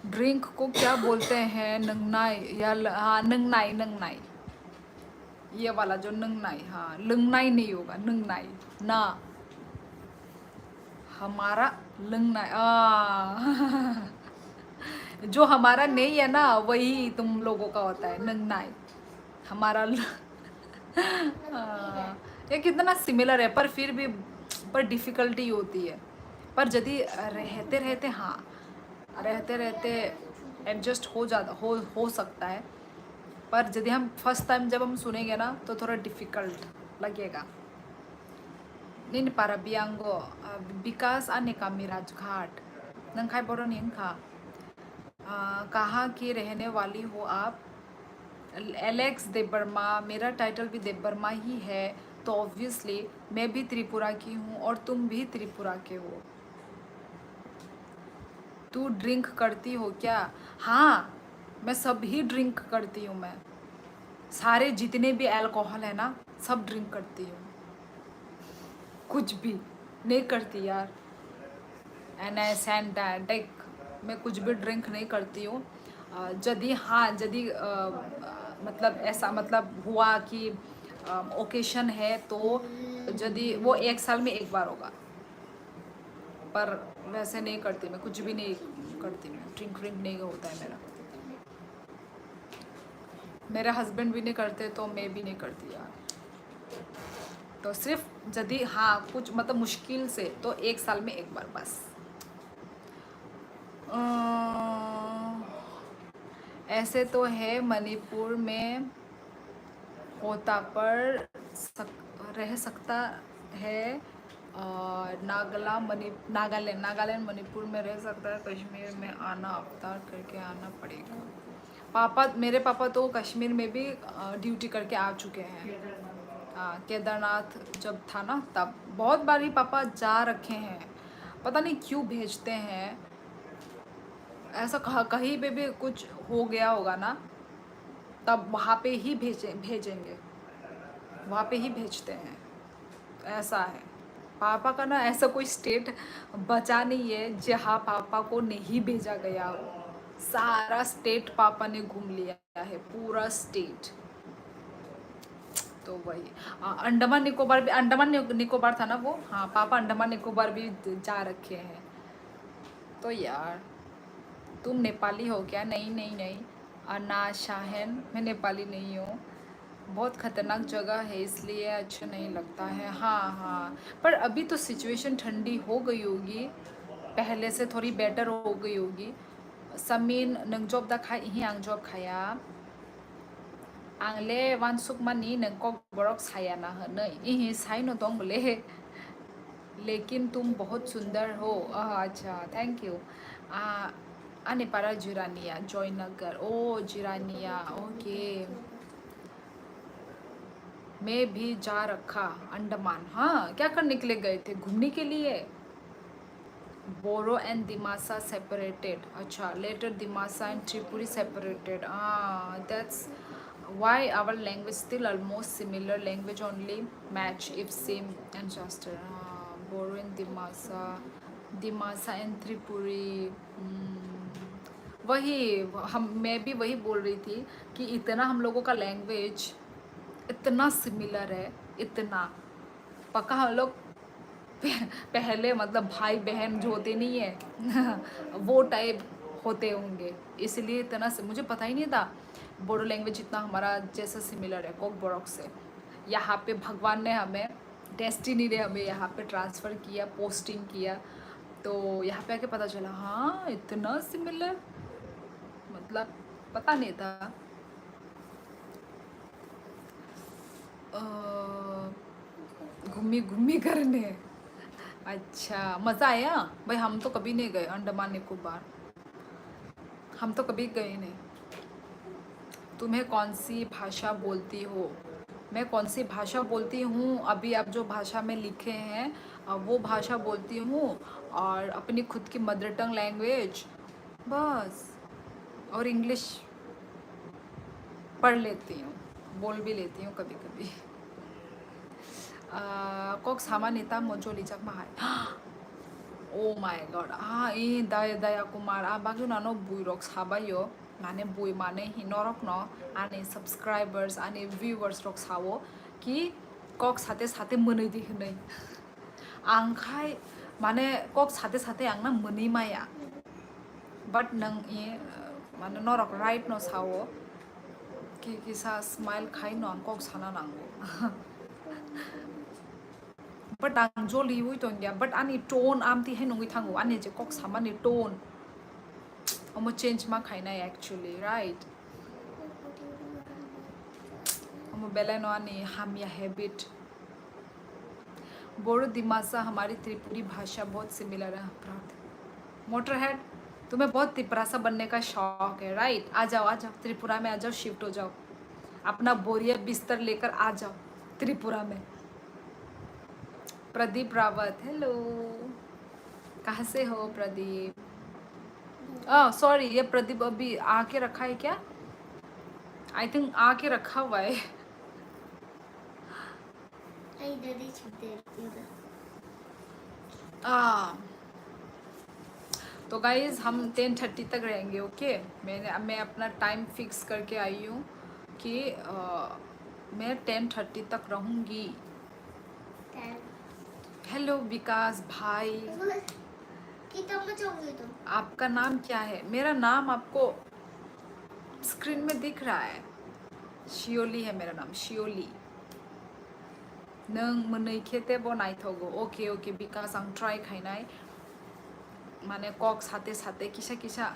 ड्रिंक को क्या बोलते हैं, नंगनाई या हाँ नंगनाई, नंगनाई, ये वाला जो नंगनाई, हाँ लंगनाई नहीं होगा, नंगनाई ना, हमारा लंगनाई जो हमारा नहीं है ना वही तुम लोगों का होता है नंगनाई, हमारा ये कितना सिमिलर है, पर फिर भी पर डिफ़िकल्टी होती है। पर यदि रहते रहते, हाँ रहते रहते एडजस्ट हो जाता, हो सकता है, पर यदि हम फर्स्ट टाइम जब हम सुनेंगे ना तो थोड़ा डिफ़िकल्ट लगेगा। नहीं para biango विकास आने का मिराज घाट नंखाई बोरो नहीं खा, कहाँ की रहने वाली हो आप? एलेक्स देबबर्मा, मेरा टाइटल भी देबबर्मा ही है, तो ऑब्वियसली मैं भी त्रिपुरा की हूँ और तुम भी त्रिपुरा के हो। तू ड्रिंक करती हो क्या? हाँ मैं सब ही ड्रिंक करती हूँ, मैं सारे जितने भी अल्कोहल है ना सब ड्रिंक करती हूँ, कुछ भी नहीं करती यार। एंड आई सैंड दैट मैं कुछ भी ड्रिंक नहीं करती हूँ। यदि हाँ यदि मतलब ऐसा मतलब हुआ कि ओकेशन है तो यदि वो 1 साल में 1 बार होगा, पर वैसे नहीं करती मैं, कुछ भी नहीं करती मैं, ड्रिंक व्रिंक नहीं होता है मेरा। मेरे हस्बैंड भी नहीं करते तो मैं भी नहीं करती यार। तो सिर्फ यदि हाँ कुछ मतलब मुश्किल से तो 1 साल में 1 बार बस। ऐसे तो है मणिपुर में होता पर रह सकता है, नागालैंड मणिपुर में रह सकता है, कश्मीर में आना अवतार करके आना पड़ेगा। मेरे पापा तो कश्मीर में भी ड्यूटी करके आ चुके हैं। हाँ केदारनाथ जब था ना तब बहुत बार ही पापा जा रखे हैं, पता नहीं क्यों भेजते हैं ऐसा, कहीं पे भी कुछ हो गया होगा ना तब वहाँ पे ही भेजेंगे, वहाँ पे ही भेजते हैं, ऐसा है। पापा का ना ऐसा कोई स्टेट बचा नहीं है जहाँ पापा को नहीं भेजा गया हो, सारा स्टेट पापा ने घूम लिया है, पूरा स्टेट। तो वही अंडमान निकोबार था ना वो, हाँ पापा अंडमान निकोबार भी जा रखे हैं। तो यार तुम नेपाली हो क्या? नहीं नहीं नहीं अन्ना शाहन, मैं नेपाली नहीं हूँ। बहुत ख़तरनाक जगह है इसलिए अच्छा नहीं लगता है। हाँ हाँ पर अभी तो सिचुएशन ठंडी हो गई होगी, पहले से थोड़ी बेटर हो गई होगी। समीन नंजोब दा खाई ही आंजोब खाया आंले वानसुक मानी नंको बरक साया ना हनै इही साइनो दंग बोले, लेकिन तुम बहुत सुंदर हो। अच्छा थैंक यू। आने पारा जिरानिया जयनगर, ओ जिरानिया ओके। मैं भी जा रखा अंडमान। हाँ क्या करने के लिए गए थे? घूमने के लिए। बोरो एंड दिमासा सेपरेटेड, अच्छा letter Dimasa and Tripuri separated. That's why our language still almost similar, language only match if same ancestor. Boro and Dimasa and Tripuri। वही मैं भी वही बोल रही थी कि इतना हम लोगों का लैंग्वेज इतना सिमिलर है, इतना पक्का हम लोग पहले मतलब भाई बहन जो होते नहीं है वो टाइप होते होंगे, इसलिए इतना से मुझे पता ही नहीं था बोडो लैंग्वेज इतना हमारा जैसा सिमिलर है कोक बोरोक से। यहाँ पे भगवान ने हमें, डेस्टिनी ने हमें यहाँ पे ट्रांसफ़र किया, पोस्टिंग किया, तो यहाँ पे आके पता चला हाँ इतना सिमिलर, मतलब पता नहीं था। घूमी घूमी करने, अच्छा मज़ा आया भाई। हम तो कभी नहीं गए अंडमान निकोबार, हम तो कभी गए नहीं। तुम्हें कौन सी भाषा बोलती हो? मैं कौन सी भाषा बोलती हूँ, अभी आप जो भाषा में लिखे हैं वो भाषा बोलती हूँ, और अपनी खुद की मदर टंग लैंग्वेज बस, और इंग्लिश पढ़ लेती हूँ, बोल भी लेती हूँ कभी कभी। कॉक सामा नेता मोजो लिजाक माहाय ओ माय गॉड हाँ ई दया कुमार बागु नानो बुइरक साबायो माने बुइ माने हिनरक न आने सब्सक्राइबर्स आने व्यूवर्स रक सावो कि कक साथे साथे मोनैदि होनै आंखाय माने कक साथे साथे आंना मोनै माया बाट नों ई माने नरक राइट न सावो कि किसा स्माइल खाइ न आं कक साना नांगो but ang joli ui ton ya but ani tone am ti hen ngi thangu ani je kok sama ni tone omo change ma khaina actually right omo bela no ani ham ya habit Bodo Dimasa हमारी त्रिपुरी भाषा बहुत similar है। Motor head तुम्हें बहुत तिपरासा बनने का शौक है राइट, आ जाओ त्रिपुरा में आ जाओ, शिफ्ट हो जाओ, अपना बोरिया बिस्तर लेकर आ जाओ त्रिपुरा में। प्रदीप रावत हेलो, कहाँ से हो प्रदीप? सॉरी ये प्रदीप अभी आके रखा है क्या? आई थिंक आके रखा हुआ है। तो गाइज हम 10:30 तक रहेंगे ओके। मैं अपना टाइम फिक्स करके आई हूँ कि मैं 10:30 तक रहूँगी। हेलो विकास भाई, आपका नाम क्या है? मेरा नाम आपको स्क्रीन में दिख रहा है, शियोली है मेरा नाम, शियोली। नों मोनै खेते बनायथगौ ओके ओके विकास आं ट्राई खायनाय माने कक साथे साथे किसा किसा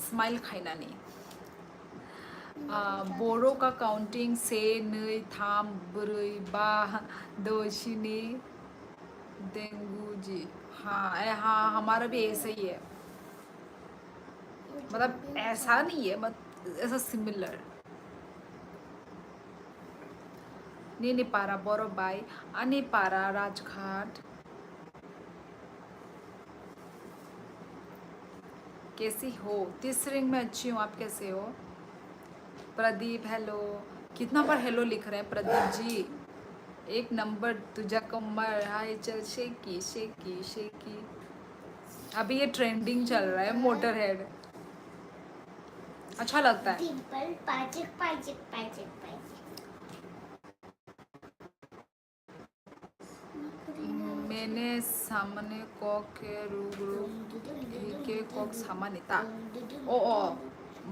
स्माइल खायनानै बोरो का काउंटिंग से 2 3 4 5 6 7 डेंगू जी हाँ हमारा भी ऐसा ही है, मतलब ऐसा नहीं है मतलब ऐसा सिमिलर। नी पारा बोरो बाई अनि पारा राजघाट। कैसी हो? 30 रिंग में अच्छी हूँ, आप कैसे हो? प्रदीप हेलो, कितना बार हेलो लिख रहे हैं प्रदीप जी? 1 नंबर तुझा कमर हाय चल शेकी शेकी शेकी, अभी ये ट्रेंडिंग चल रहा है मोटर हेड, अच्छा लगता है। मैंने सामने कॉक के रूग के कॉक सामानिता ओ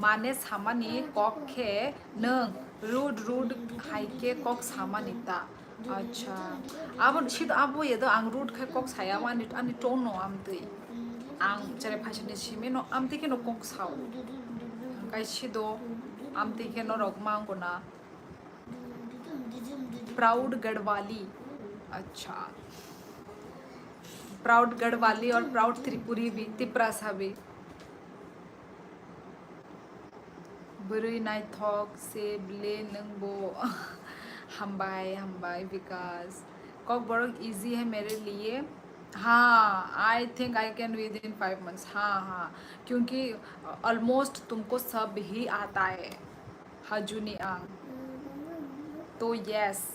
माने सामानी कॉक के नंग रूड हाइके कॉक सामानिता। अच्छा अब शिद अब ये तो आंग रूड के कॉक साया वानी आनी टोनो आमते आंग चले भाषण शिमे नो आमते के नो कॉक साओ काय शिदो आमते के नो रॉक मांगो ना प्राउड गढ़वाली। अच्छा प्राउड गढ़वाली और प्राउड त्रिपुरी भी, तिपरासा भी। बुरी नाइथॉक से ब्ले नंगबो हमबाई विकास कॉक बड़क इजी है मेरे लिए। हाँ I think I can with in 5 months। हाँ क्योंकि ऑलमोस्ट तुमको सब ही आता है हजूनी आंग, तो यस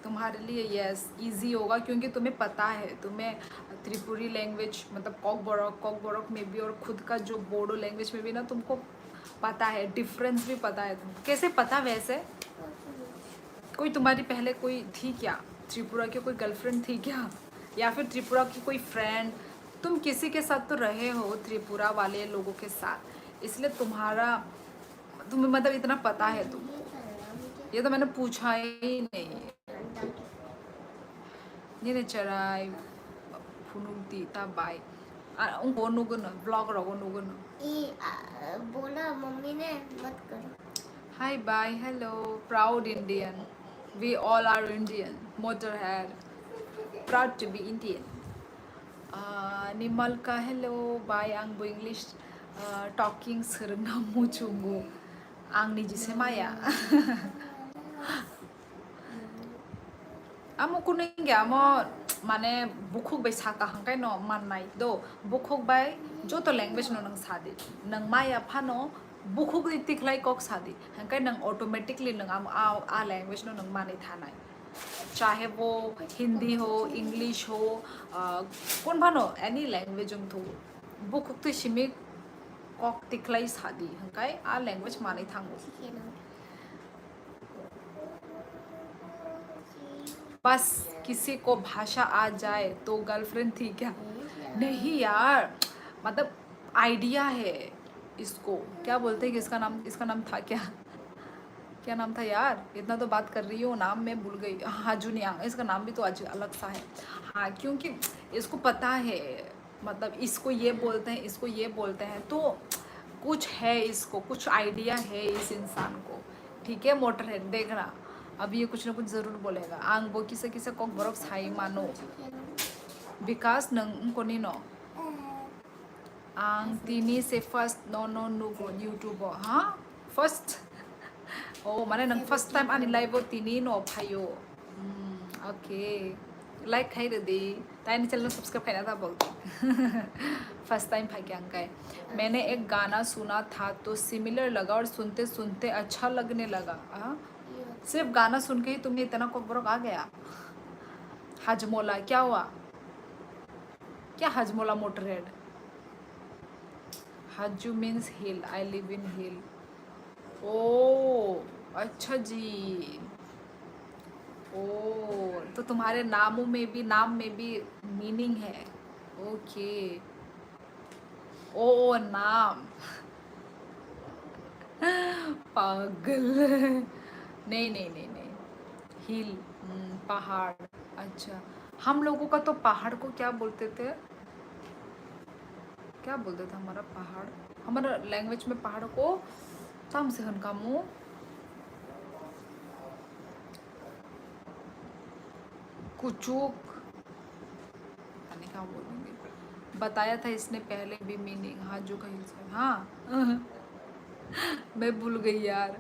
तुम्हारे लिए यस इजी होगा क्योंकि तुम्हें पता है, तुम्हें त्रिपुरी लैंग्वेज मतलब कॉक बोरोक में भी और खुद का जो बोडो लैंग्वेज में भी ना तुमको पता है, डिफरेंस भी पता है। तुमको कैसे पता? वैसे कोई तुम्हारी पहले कोई थी क्या त्रिपुरा की, कोई गर्लफ्रेंड थी क्या या फिर त्रिपुरा की कोई फ्रेंड, तुम किसी के साथ तो रहे हो त्रिपुरा वाले लोगों के साथ, इसलिए तुम्हें मतलब इतना पता है तुमको। ये तो मैंने पूछा ही नहीं। ये ने चराई फुनुती ताबाई उनको नुगुन ब्लॉग रगो नुगुन। बोला मम्मी ने मत करो। Hi, bye, hello, proud Indian. We all are Indian. Motorhead, proud to be Indian. Nimal ka hello, bye, ang bu English talking serna mu chungu. Ang ni jise maya. Amo kuning ya amo mane bukhuk bai saka hangkai no manai do bukhuk bai joto language no nang sadi nang maya phano bukhuk di tiklai kok sadi hangkai nang automatically nang am a language no nang mane thanai, चाहे वो हिंदी हो English हो कौन भानो any language थो book तो Simi Kock तिखलाई सादी हंकाय आ language माने थांगो। बस किसी को भाषा आ जाए तो गर्लफ्रेंड थी क्या? नहीं यार, मतलब आइडिया है इसको, क्या बोलते हैं कि इसका नाम था क्या नाम था यार, इतना तो बात कर रही हूँ नाम मैं भूल गई। हाँ जुनियांग, इसका नाम भी तो आज अलग सा है। हाँ क्योंकि इसको पता है, मतलब इसको ये बोलते हैं इसको ये बोलते हैं, तो कुछ है, इसको कुछ आइडिया है इस इंसान को। ठीक है मोटर है, देखना अब ये कुछ ना कुछ ज़रूर बोलेगा। आंग वो किसे किसे कॉक बरफ साई मानो विकास नंग को नो आंग तीनी से फर्स्ट नो नुगो यूट्यूब। हाँ फर्स्ट ओ माने नंग फर्स्ट टाइम आनी लाइव तीनी नो भाइयो। ओके लाइक खाई दी ताई चैनल सब्सक्राइब करना था बोलते। फर्स्ट टाइम भाई क्या अंका है। मैंने एक गाना सुना था तो सिमिलर लगा और सुनते सुनते अच्छा लगने लगा। सिर्फ गाना सुन के ही तुम्हें इतना कोबरक आ गया? हजमोला क्या हुआ? क्या हजमोला मोटरहेड? हजू means hill, I live in हिल। ओ अच्छा जी, ओ तो तुम्हारे नाम में भी मीनिंग है। ओके ओ नाम पागल। नहीं हिल पहाड़। अच्छा हम लोगों का तो पहाड़ को क्या बोलते थे, हमारा पहाड़, हमारा लैंग्वेज में पहाड़ को तम से हन का मुँह कुचुक पता क्या बोलूँगी, बताया था इसने पहले भी मीनिंग। हाँ जो कहीं से हाँ मैं भूल गई यार।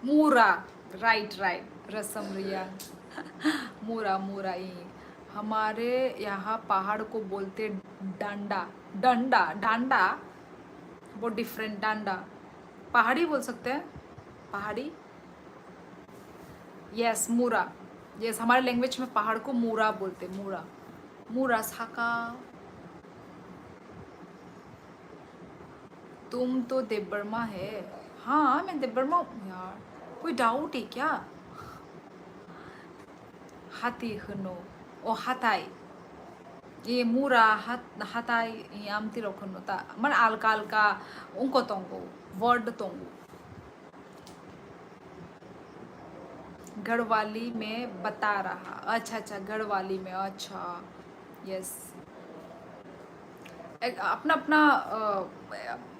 मूरा, राइट रसम रिया। मूरा ही हमारे यहाँ पहाड़ को बोलते डांडा वो डिफरेंट। डांडा पहाड़ी बोल सकते हैं, पहाड़ी। यस मूरा, यस हमारे लैंग्वेज में पहाड़ को मूरा बोलते। मूरा साका। तुम तो देवबर्मा है। हाँ मैं देवबर्मा हूँ यार, कोई डाउट है क्या? हाथी हनो ओ हाथाई ये मूरा हाथाई यामती रखनो ता मन अलका उनको तोंगो वर्ड तोंगो। गढ़वाली में बता रहा। अच्छा गढ़वाली में, अच्छा यस अपना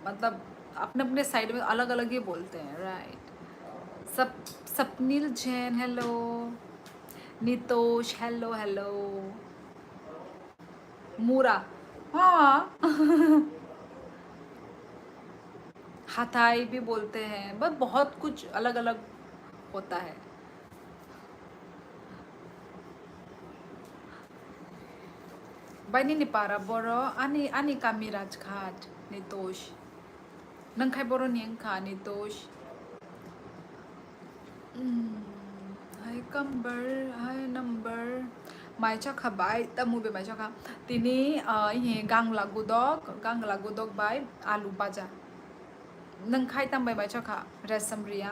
मतलब अपने साइड में अलग अलग ही बोलते हैं, right. Swapnil Jain hello, Nitosh hello मूरा हाँ हाथाई भी बोलते हैं, बस बहुत कुछ अलग अलग होता है। बाइनी निपारा बोरो आनी कामी राजघाट नितोष नंखाई बोरो नियंखा नितोष। हाय कंबर हाय नंबर माइचा खाबाय तमुबे माइचा खा तिनी ये गांगला गुदक बाय आलू बाजा नंखाय तंबाय बायचाखा रेसम रियां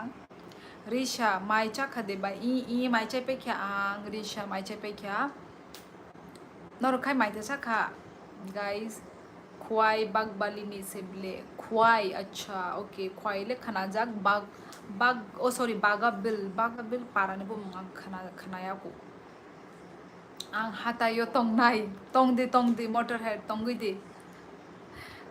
रिशा माइचा खदेबा ई माइचा पे क्या आंग रिशा माइचा पे क्या नरखाय माइचा साखा गाइस ख्वाई बागबालिनी सेबले ख्वाई अच्छा ओके ख्वाई ले खाना जाग बाग ओ सॉरी बागाबिल पाराने बो आं खानाया को आं हातायो तंगदे मोटर हेड तंगैदे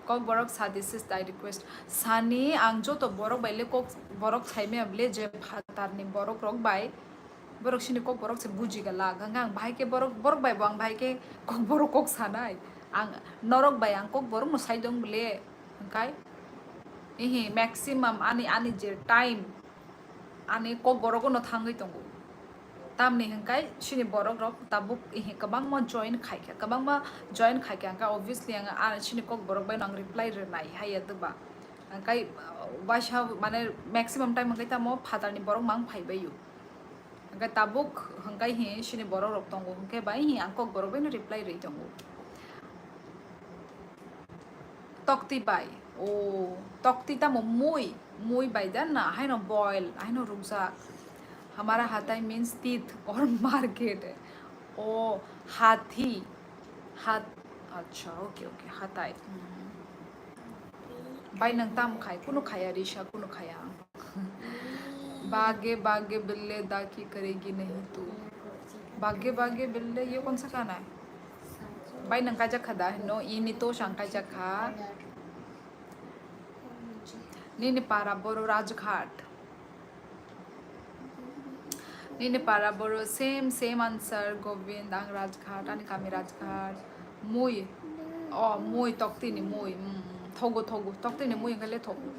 कक बरक सादिसिस दाइ रिक्वेस्ट सानि आं जत बरक बाइले कक बरक साइमे अबले जे फातारनि बरक रक बाय बरक सिनि कक बरक से बुजि गला गंगा आं भाई के बरक बाय आं भाई के कक बरक कक सानाय आं नरक बाय आं कक बरक न साइदों बले ओंखाय इहि मैक्सिमम आनि जे टाइम आनि कक बरक न थांगै दंगो तामनि हंखाय सिनि बरक रक ताबुक इहि कबां म जॉइन खाइके कबां म जॉइन खाइके आंका ऑब्वियसली आं सिनि कक बरक बाय आं रिप्लाई रनाय हाय दबा ओंखाय वाशा माने मैक्सिमम टाइम हंखाय तामो फादारनि बरक मां फाइबायु ओंखाय ताबुक हंखाय हि सिनि बरक रक दंगो हंखाय बाय हि आं कक बरक बाय न रिप्लाई रई दंगो तक्ति बाय ओ तक्ति तामो मुई बाय दा ना हाय न बॉयल हाय न रुकजा हमारा हाथाई मीन्स तीथ और मार्केट ओ हाथी हाथ अच्छा ओके हाथाई बाय नंग ताम खाय कुनो खाया रिशा कुनो खाया बागे बागे बिल्ले दा की करेगी नहीं तू बागे बागे बिल्ले ये कौन सा गाना है बाय नंग काजा खदा है नो इनी तो शंका खा नीने पारा बोरो राजघाट नीने पारा बोरो सेम आंसर गोविंद आंग राजघाट आनि कामी राजघाट मुई तक्ति नि मुई थोगो तक्ति नि मुई गले थोगो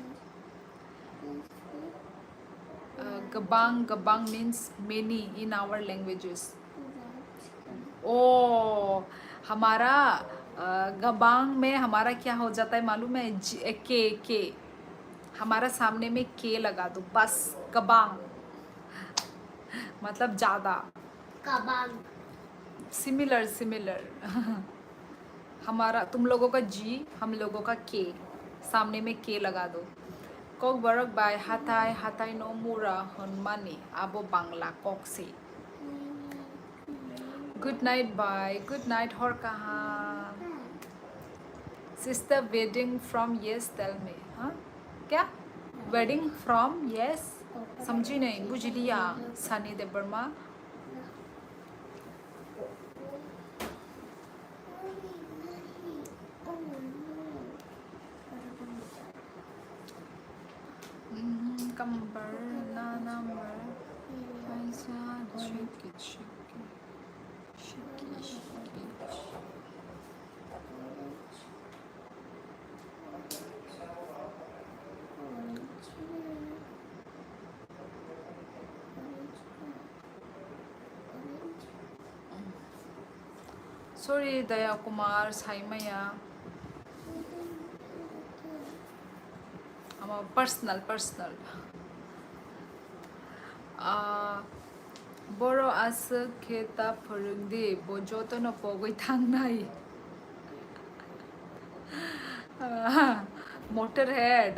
गबांग means many in our languages ओ हमारा गबांग में हमारा क्या हो जाता है मालूम है के हमारा सामने में के लगा दो बस गबांग मतलब ज्यादा कबांग सिमिलर हमारा तुम लोगों का जी हम लोगों का के सामने में के लगा दो कक बरक बाय हाथाई नो मुरा हनमानी आबो बांग्ला कक से good night bye good night हर कहाँ sister wedding from yes tell me हाँ क्या वेडिंग फ्रॉम यस समझी नहीं बुझ लिया सनी देव वर्मा कंबर ना नंबर ऐसा shake Sorry Daya Kumar Saimaya I'm a personal Boro asa kheta phurungdi bojoto no pogoi thangnai मोटरहेड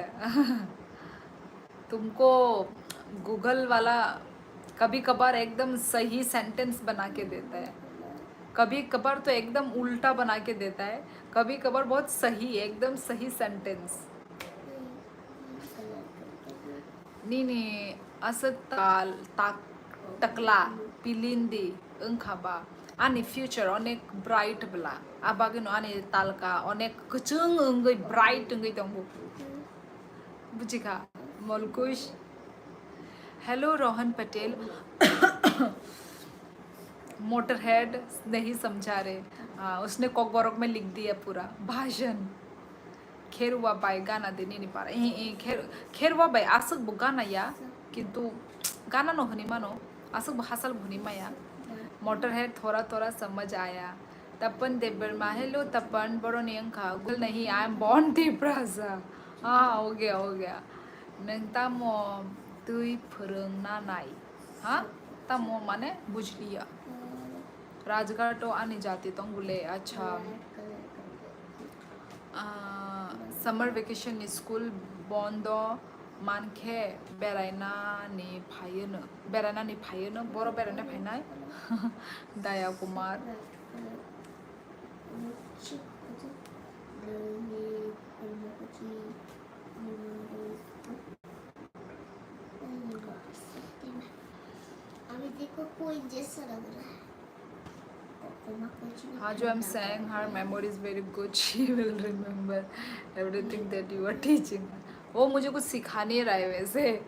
तुमको गूगल वाला कभी कभार एकदम सही सेंटेंस बना के देता है कभी कभार तो एकदम उल्टा बना के देता है कभी कभार बहुत सही एकदम सही सेंटेंस नीनी असताल तकला पिलिंदी ओंखाबा आनी फ्यूचर अनेक ब्राइट बला आबागनो आनी तालका अनेक कुचुंग ओंगै ब्राइट ओंगै दंबो बुझिखा मलकुश हेलो रोहन पटेल मोटरहेड नहीं समझा रहे उसने कॉकबॉरक में लिख दिया पूरा भाषण खेरुआ बाय गाना देने नहीं पा रहा खेरुआ बाय आसक बु गाना या किंतु गाना नो हनी मानो आसक बु हासल भुनी माया मोटरहेड थोड़ा समझ आया तपन देवबर्मा हेलो तपन बड़ो नियंखा गुल नहीं आई एम बॉर्न देवराजा हाँ हो गया नंग तामो तुई फोरोंना नाय हाँ तामो माने बुझ लिया राजघाटो आनी जाती तो बोले अच्छा Summer vacation school bondo manke beraina ni phayeno boro beraina phainai Daya Kumar अभी देखो कोई जैसा लग रहा है Haju, I'm saying her memory is very good. She will remember everything that you are teaching. वो मुझे कुछ सिखा नहीं रहा है वैसे,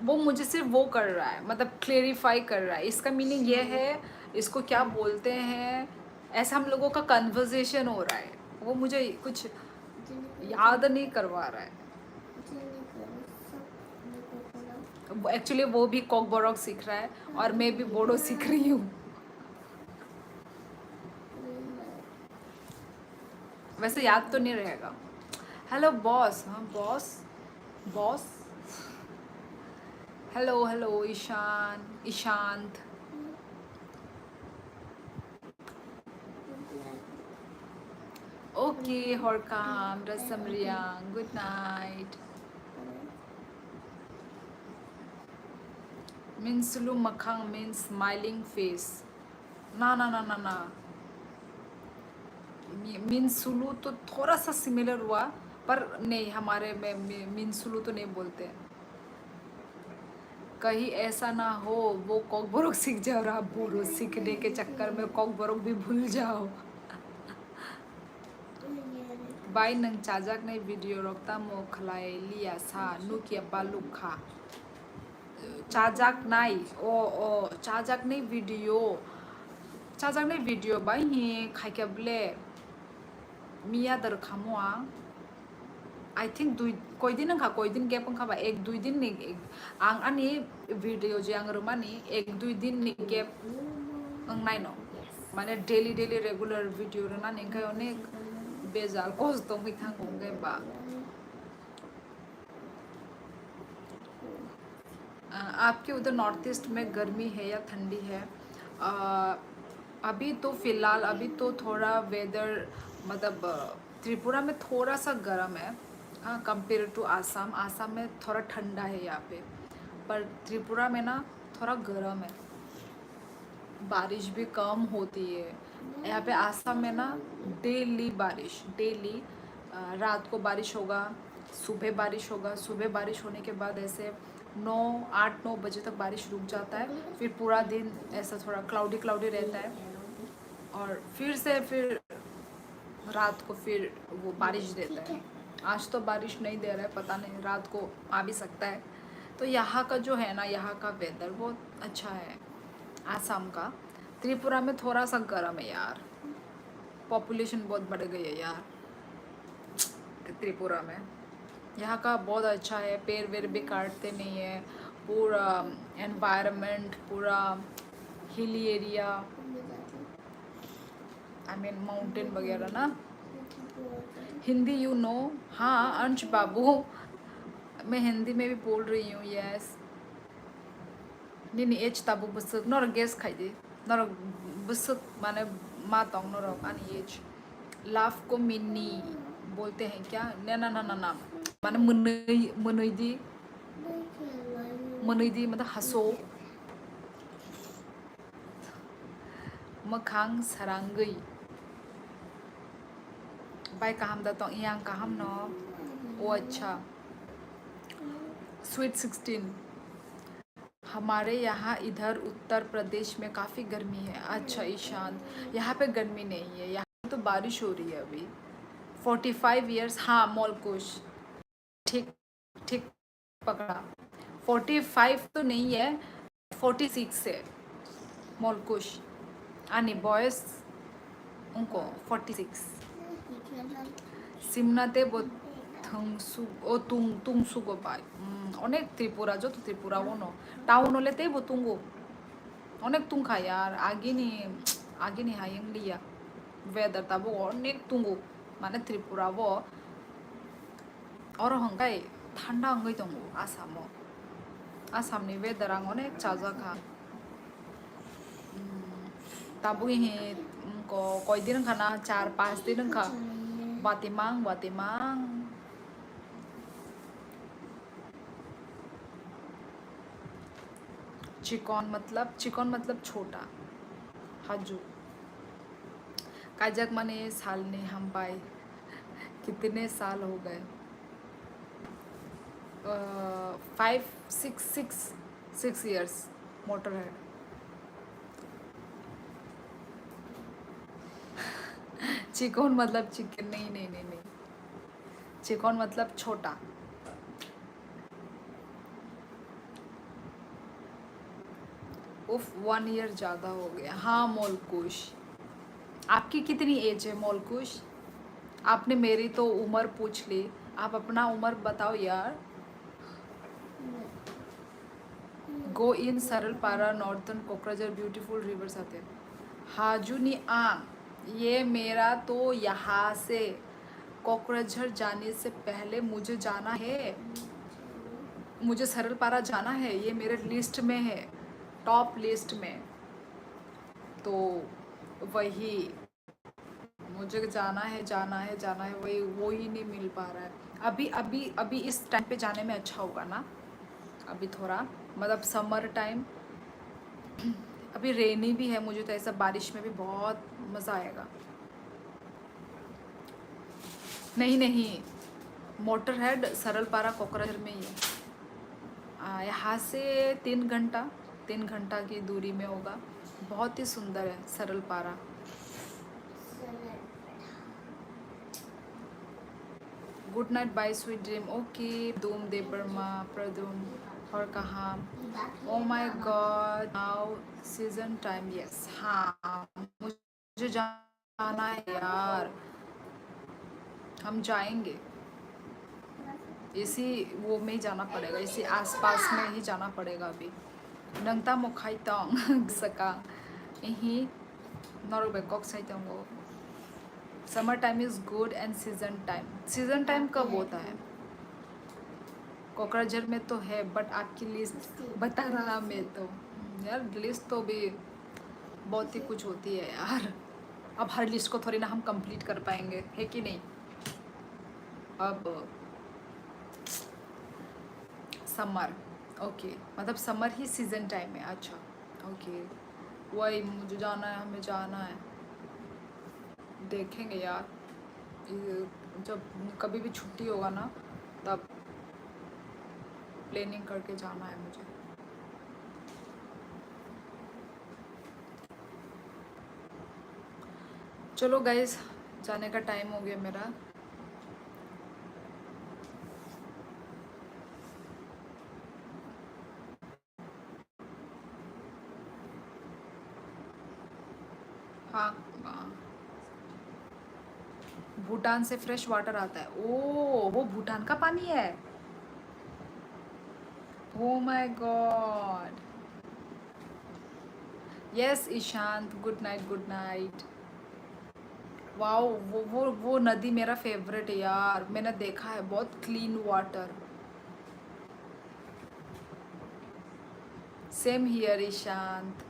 वो मुझे सिर्फ वो कर रहा है, मतलब क्लेरिफाई कर रहा है इसका मीनिंग ये है, इसको क्या बोलते हैं, ऐसा हम लोगों का कन्वर्सेशन हो रहा है। वो मुझे कुछ याद नहीं करवा रहा है। एक्चुअली वो भी कॉकबोरॉक सीख रहा है और मैं भी बोडो सीख रही हूँ। वैसे याद तो नहीं रहेगा। हेलो बॉस, हाँ boss boss, hello hello Ishant. Okay हरकाम रसमरियांग, गुड नाइट। मिनसुलू मखांग मीन्स स्माइलिंग फेस। ना ना ना ना ना, मिनसुलू तो थोड़ा सा सिमिलर हुआ, पर नहीं, हमारे में मिनसुलू तो नहीं बोलते। कहीं ऐसा ना हो वो कॉकबोरॉक सीख जाओ और आप बोरो सीखने के चक्कर में कॉकबोरॉक भी भूल जाओ। बाई नंग चाजाक नहीं वीडियो रोकता मो खलाए लिया सा नुकिया बालुक खा चाजाक नहीं ओ चाजाक नहीं वीडियो बाई ही खाइके ब्ले मिया दर खामुआ आई थिंक कोई दिन गैप खाबा एक दुई दिन नि आं आनी वीडियो जे आं रमानी एक दुई दिन नि गैप नाइनो माने डेली रेगुलर वीडियो रना निकाय अनेक बेजाल कष्ट मिथांगोंगे बा। आपके उधर नॉर्थ ईस्ट में गर्मी है या ठंडी है? अभी तो फ़िलहाल अभी तो थोड़ा वेदर मतलब त्रिपुरा में थोड़ा सा गर्म है कंपेयर टू आसाम में थोड़ा ठंडा है यहाँ पे, पर त्रिपुरा में ना थोड़ा गर्म है, बारिश भी कम होती है यहाँ पे। आसाम में ना डेली बारिश, डेली रात को बारिश होगा, सुबह बारिश होगा, सुबह बारिश होने के बाद ऐसे 8-9 बजे तक बारिश रुक जाता है, फिर पूरा दिन ऐसा थोड़ा क्लाउडी रहता है और फिर रात को फिर वो बारिश देता है। आज तो बारिश नहीं दे रहा है, पता नहीं रात को आ भी सकता है। तो यहाँ का जो है ना, यहाँ का वेदर बहुत अच्छा है आसाम का। त्रिपुरा में थोड़ा सा गर्म है यार, पॉपुलेशन बहुत बढ़ गई है यार त्रिपुरा में। यहाँ का बहुत अच्छा है, पेड़ वेड़ भी काटते नहीं है, पूरा एनवायरनमेंट पूरा hilly area, I mean mountain वगैरह ना। Hindi you know? हाँ अंश बाबू, मैं हिंदी में भी बोल रही हूँ, यस। नहीं एज ताबू बसक नर गेस खाई दे नर बसक माने मातोंग नर आनी एज लाफ को मिनी बोलते हैं क्या? ना ना ना ना माने मनैदी मतलब हसो मखांग सरांगई बाय काहम दा तो यहाँ काहम नो। ओ अच्छा, स्वीट 16 हमारे यहाँ इधर उत्तर प्रदेश में काफ़ी गर्मी है। अच्छा ईशान, यहाँ पे गर्मी नहीं है, यहाँ तो बारिश हो रही है अभी। 45 इयर्स, हाँ मौलकुश, ठीक पकड़ा। 45 तो नहीं है, 46 है मौलकुश आनी बॉयस उनको 46। सिमनाते वो तुंगसुगो पाई अनेक त्रिपुरा जो तो त्रिपुरा वो नो टाउन होले ते वो तुंगो अनेक तुंग खा यार आगे नहीं हायंग लिया वेदर तब वो अनेक तुंगो माने त्रिपुरा वो और हंगाई ठंडा हंगाई तुंगो आसाम नि वेदर आंग अनेक चाजा खा तब ही को कोई दिन खाना 4-5 दिन खा बातिमांग चिकन मतलब छोटा. हाजू. काजक मने साल ने हम पाए. कितने साल हो गए? 5 6 6 6 years. मोटरहेड. चिकन मतलब चिकन. नहीं नहीं नहीं नहीं. चिकन मतलब छोटा. उफ 1 year ज़्यादा हो गया. हाँ मोलकुश. आपकी कितनी एज है मोलकुश? आपने मेरी तो उम्र पूछ ली. आप अपना उम्र बताओ यार. Go in Saralpara northern Kokrajhar beautiful rivers आते हैं. हाजुनी ये मेरा तो यहाँ से कोकराझार जाने से पहले मुझे जाना है. मुझे सरलपारा जाना है. ये मेरे लिस्ट में है. टॉप लिस्ट में. तो वही मुझे जाना है वही वो ही नहीं मिल पा रहा है. अभी अभी अभी इस टाइम पे जाने में अच्छा होगा ना. अभी थोड़ा मतलब समर टाइम. अभी रेनी भी है. मुझे तो ऐसा बारिश में भी बहुत मज़ा आएगा. नहीं नहीं. मोटरहेड सरलपारा कोकराझार में ही है. यहाँ से 3 घंटा की दूरी में होगा. बहुत ही सुंदर है Saralpara. Good night bye sweet dream. Okay. Dhoom Debbarma Pradum और कहाँ. Oh my god now season time. Yes. हाँ मुझे जाना है यार. हम जाएंगे. इसी वो में ही जाना पड़ेगा. इसी आसपास में ही जाना पड़ेगा अभी. नंगता मोखाई तंग सका यही नॉर्वे बैंकॉक साइड वो. Summer time is good and season time. Season time कब होता है? कोकराझार में तो है बट आपकी लिस्ट बता रहा मैं तो. यार लिस्ट तो भी बहुत ही कुछ होती है यार. अब हर लिस्ट को थोड़ी ना हम कंप्लीट कर पाएंगे है कि नहीं. अब समर. ओके मतलब समर ही सीजन टाइम है. अच्छा ओके. वही मुझे जाना है. हमें जाना है. देखेंगे यार. जब कभी भी छुट्टी होगा ना तब प्लानिंग करके जाना है मुझे. चलो गाइस जाने का टाइम हो गया मेरा. हाँ भूटान से फ्रेश वाटर आता है. ओ वो भूटान का पानी है. ओ my God. Yes Ishant. Good night good night. Wow वो नदी मेरा फेवरेट है यार. मैंने देखा है बहुत clean water. Same here Ishant.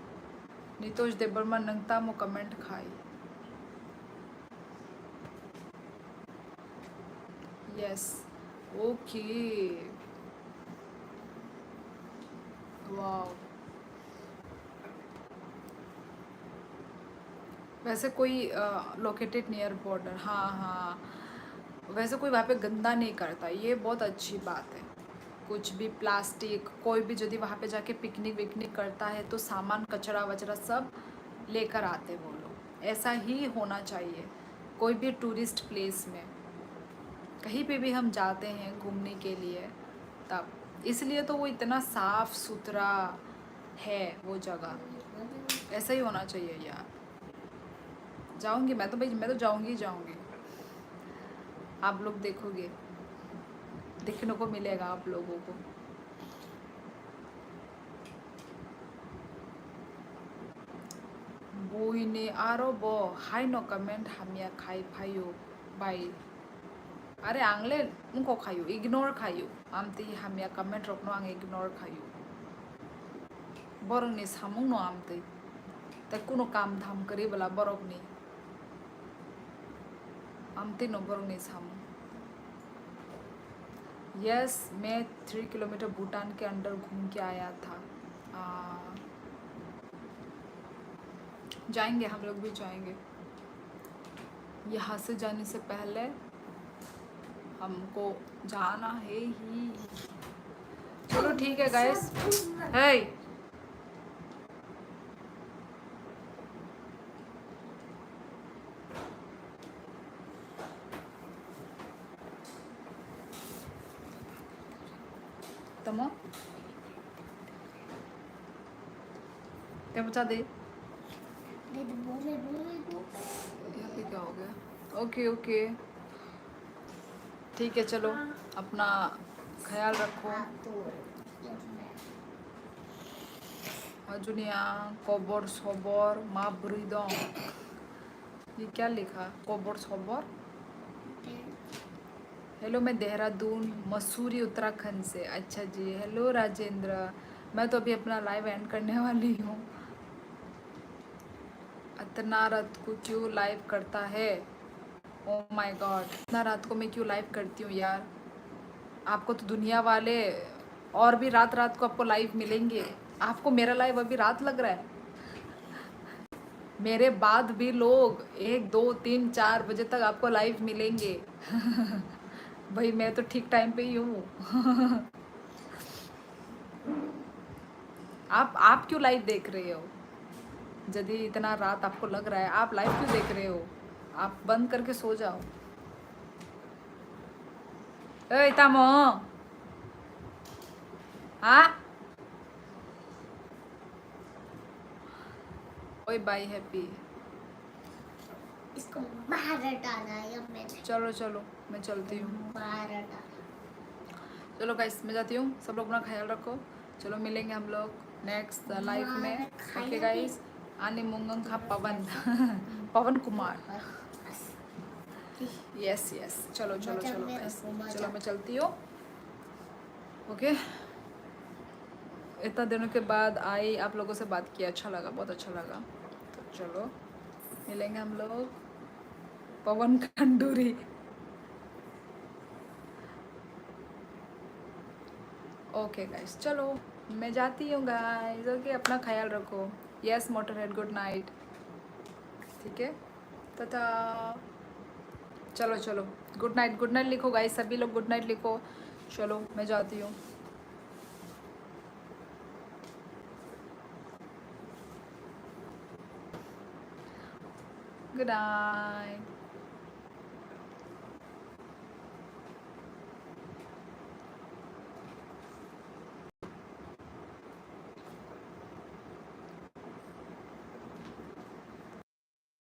Nitosh Debbarma नंगता मो कमेंट खाई. Yes okay. वाओ. वैसे कोई लोकेटेड नियर बॉर्डर. हाँ हाँ. वैसे कोई वहाँ पे गंदा नहीं करता. ये बहुत अच्छी बात है. कुछ भी प्लास्टिक कोई भी यदि वहाँ पे जाके पिकनिक विकनिक करता है तो सामान कचरा वचरा सब लेकर आते वो लोग. ऐसा ही होना चाहिए कोई भी टूरिस्ट प्लेस में. कहीं पे भी हम जाते हैं घूमने के लिए तब इसलिए तो वो इतना साफ सुथरा है वो जगह. ऐसा ही होना चाहिए यार. जाऊंगी मैं तो भाई. मैं तो जाऊंगी ही जाऊंगी. आप लोग देखोगे. देखने को मिलेगा आप लोगों को. बुइने आरो बो हाई नो कमेंट हमिया खाई फायो बाई. अरे आंगले उनको खायो इग्नोर खायो. आमती हमिया कमेंट रखनो आंग इग्नोर खायो. बरंगनि सामुं नो आमती. ते कुनो काम धाम करी बला बरंगनि आमती नो बरंगनि सामुं. यस मैं 3 किलोमीटर भूटान के अंदर घूम के आया था. हाँ, जाएंगे, हम लोग भी जाएंगे। यहाँ से जाने से पहले हमको जाना है ही। चलो ठीक है गाइस। है तमो क्या बचा दे। दे दो बोले यहाँ पे क्या हो गया? ओके ओके ठीक है, चलो अपना ख्याल रखो। अजुनिया कोबर सोबर माँ ब्रीदों, ये क्या लिखा? कोबर सोबर। हेलो, मैं देहरादून मसूरी उत्तराखंड से। अच्छा जी, हेलो राजेंद्र। मैं तो अभी अपना लाइव एंड करने वाली हूँ। इतना रात को क्यों लाइव करता है? ओ माय गॉड, इतना रात को मैं क्यों लाइव करती हूँ यार? आपको तो दुनिया वाले और भी रात रात को आपको लाइव मिलेंगे। आपको मेरा लाइव अभी रात लग रहा है? मेरे बाद भी लोग 1 2 3 4 बजे तक आपको लाइव मिलेंगे। भाई मैं तो ठीक टाइम पे ही हूँ। आप क्यों लाइव देख रहे हो? यदि इतना रात आपको लग रहा है, आप लाइव क्यों देख रहे हो? आप बंद करके सो जाओ। ए तामो, हाँ ओए बाय हैप्पी। इसको बाहर हटाना है या मैंने चलो चलो मैं चलती हूँ। बाहर हटाना। चलो गाइस मैं जाती हूँ, सब लोग अपना ख्याल रखो। चलो मिलेंगे हम लोग नेक्स्ट लाइफ में। ओके गाइस, आने मुंगंग खा पवन। पवन कुमार। यस यस, चलो चलो चलो गाइस, चलो मैं चलती हूँ। ओके, इतना दिनों के बाद आई, आप लोगों से बात किया, अच्छा लगा, बहुत अच्छा लगा। तो चलो मिलेंगे हम लोग। पवन खंडूरी। ओके गाइस, चलो मैं जाती हूँ गाइस। ओके, अपना ख्याल रखो। Yes motor head, good night. ठीक है, तथा चलो चलो गुड नाइट, गुड नाइट लिखो गाइस, सभी लोग गुड नाइट लिखो। चलो मैं जाती हूँ। Good night.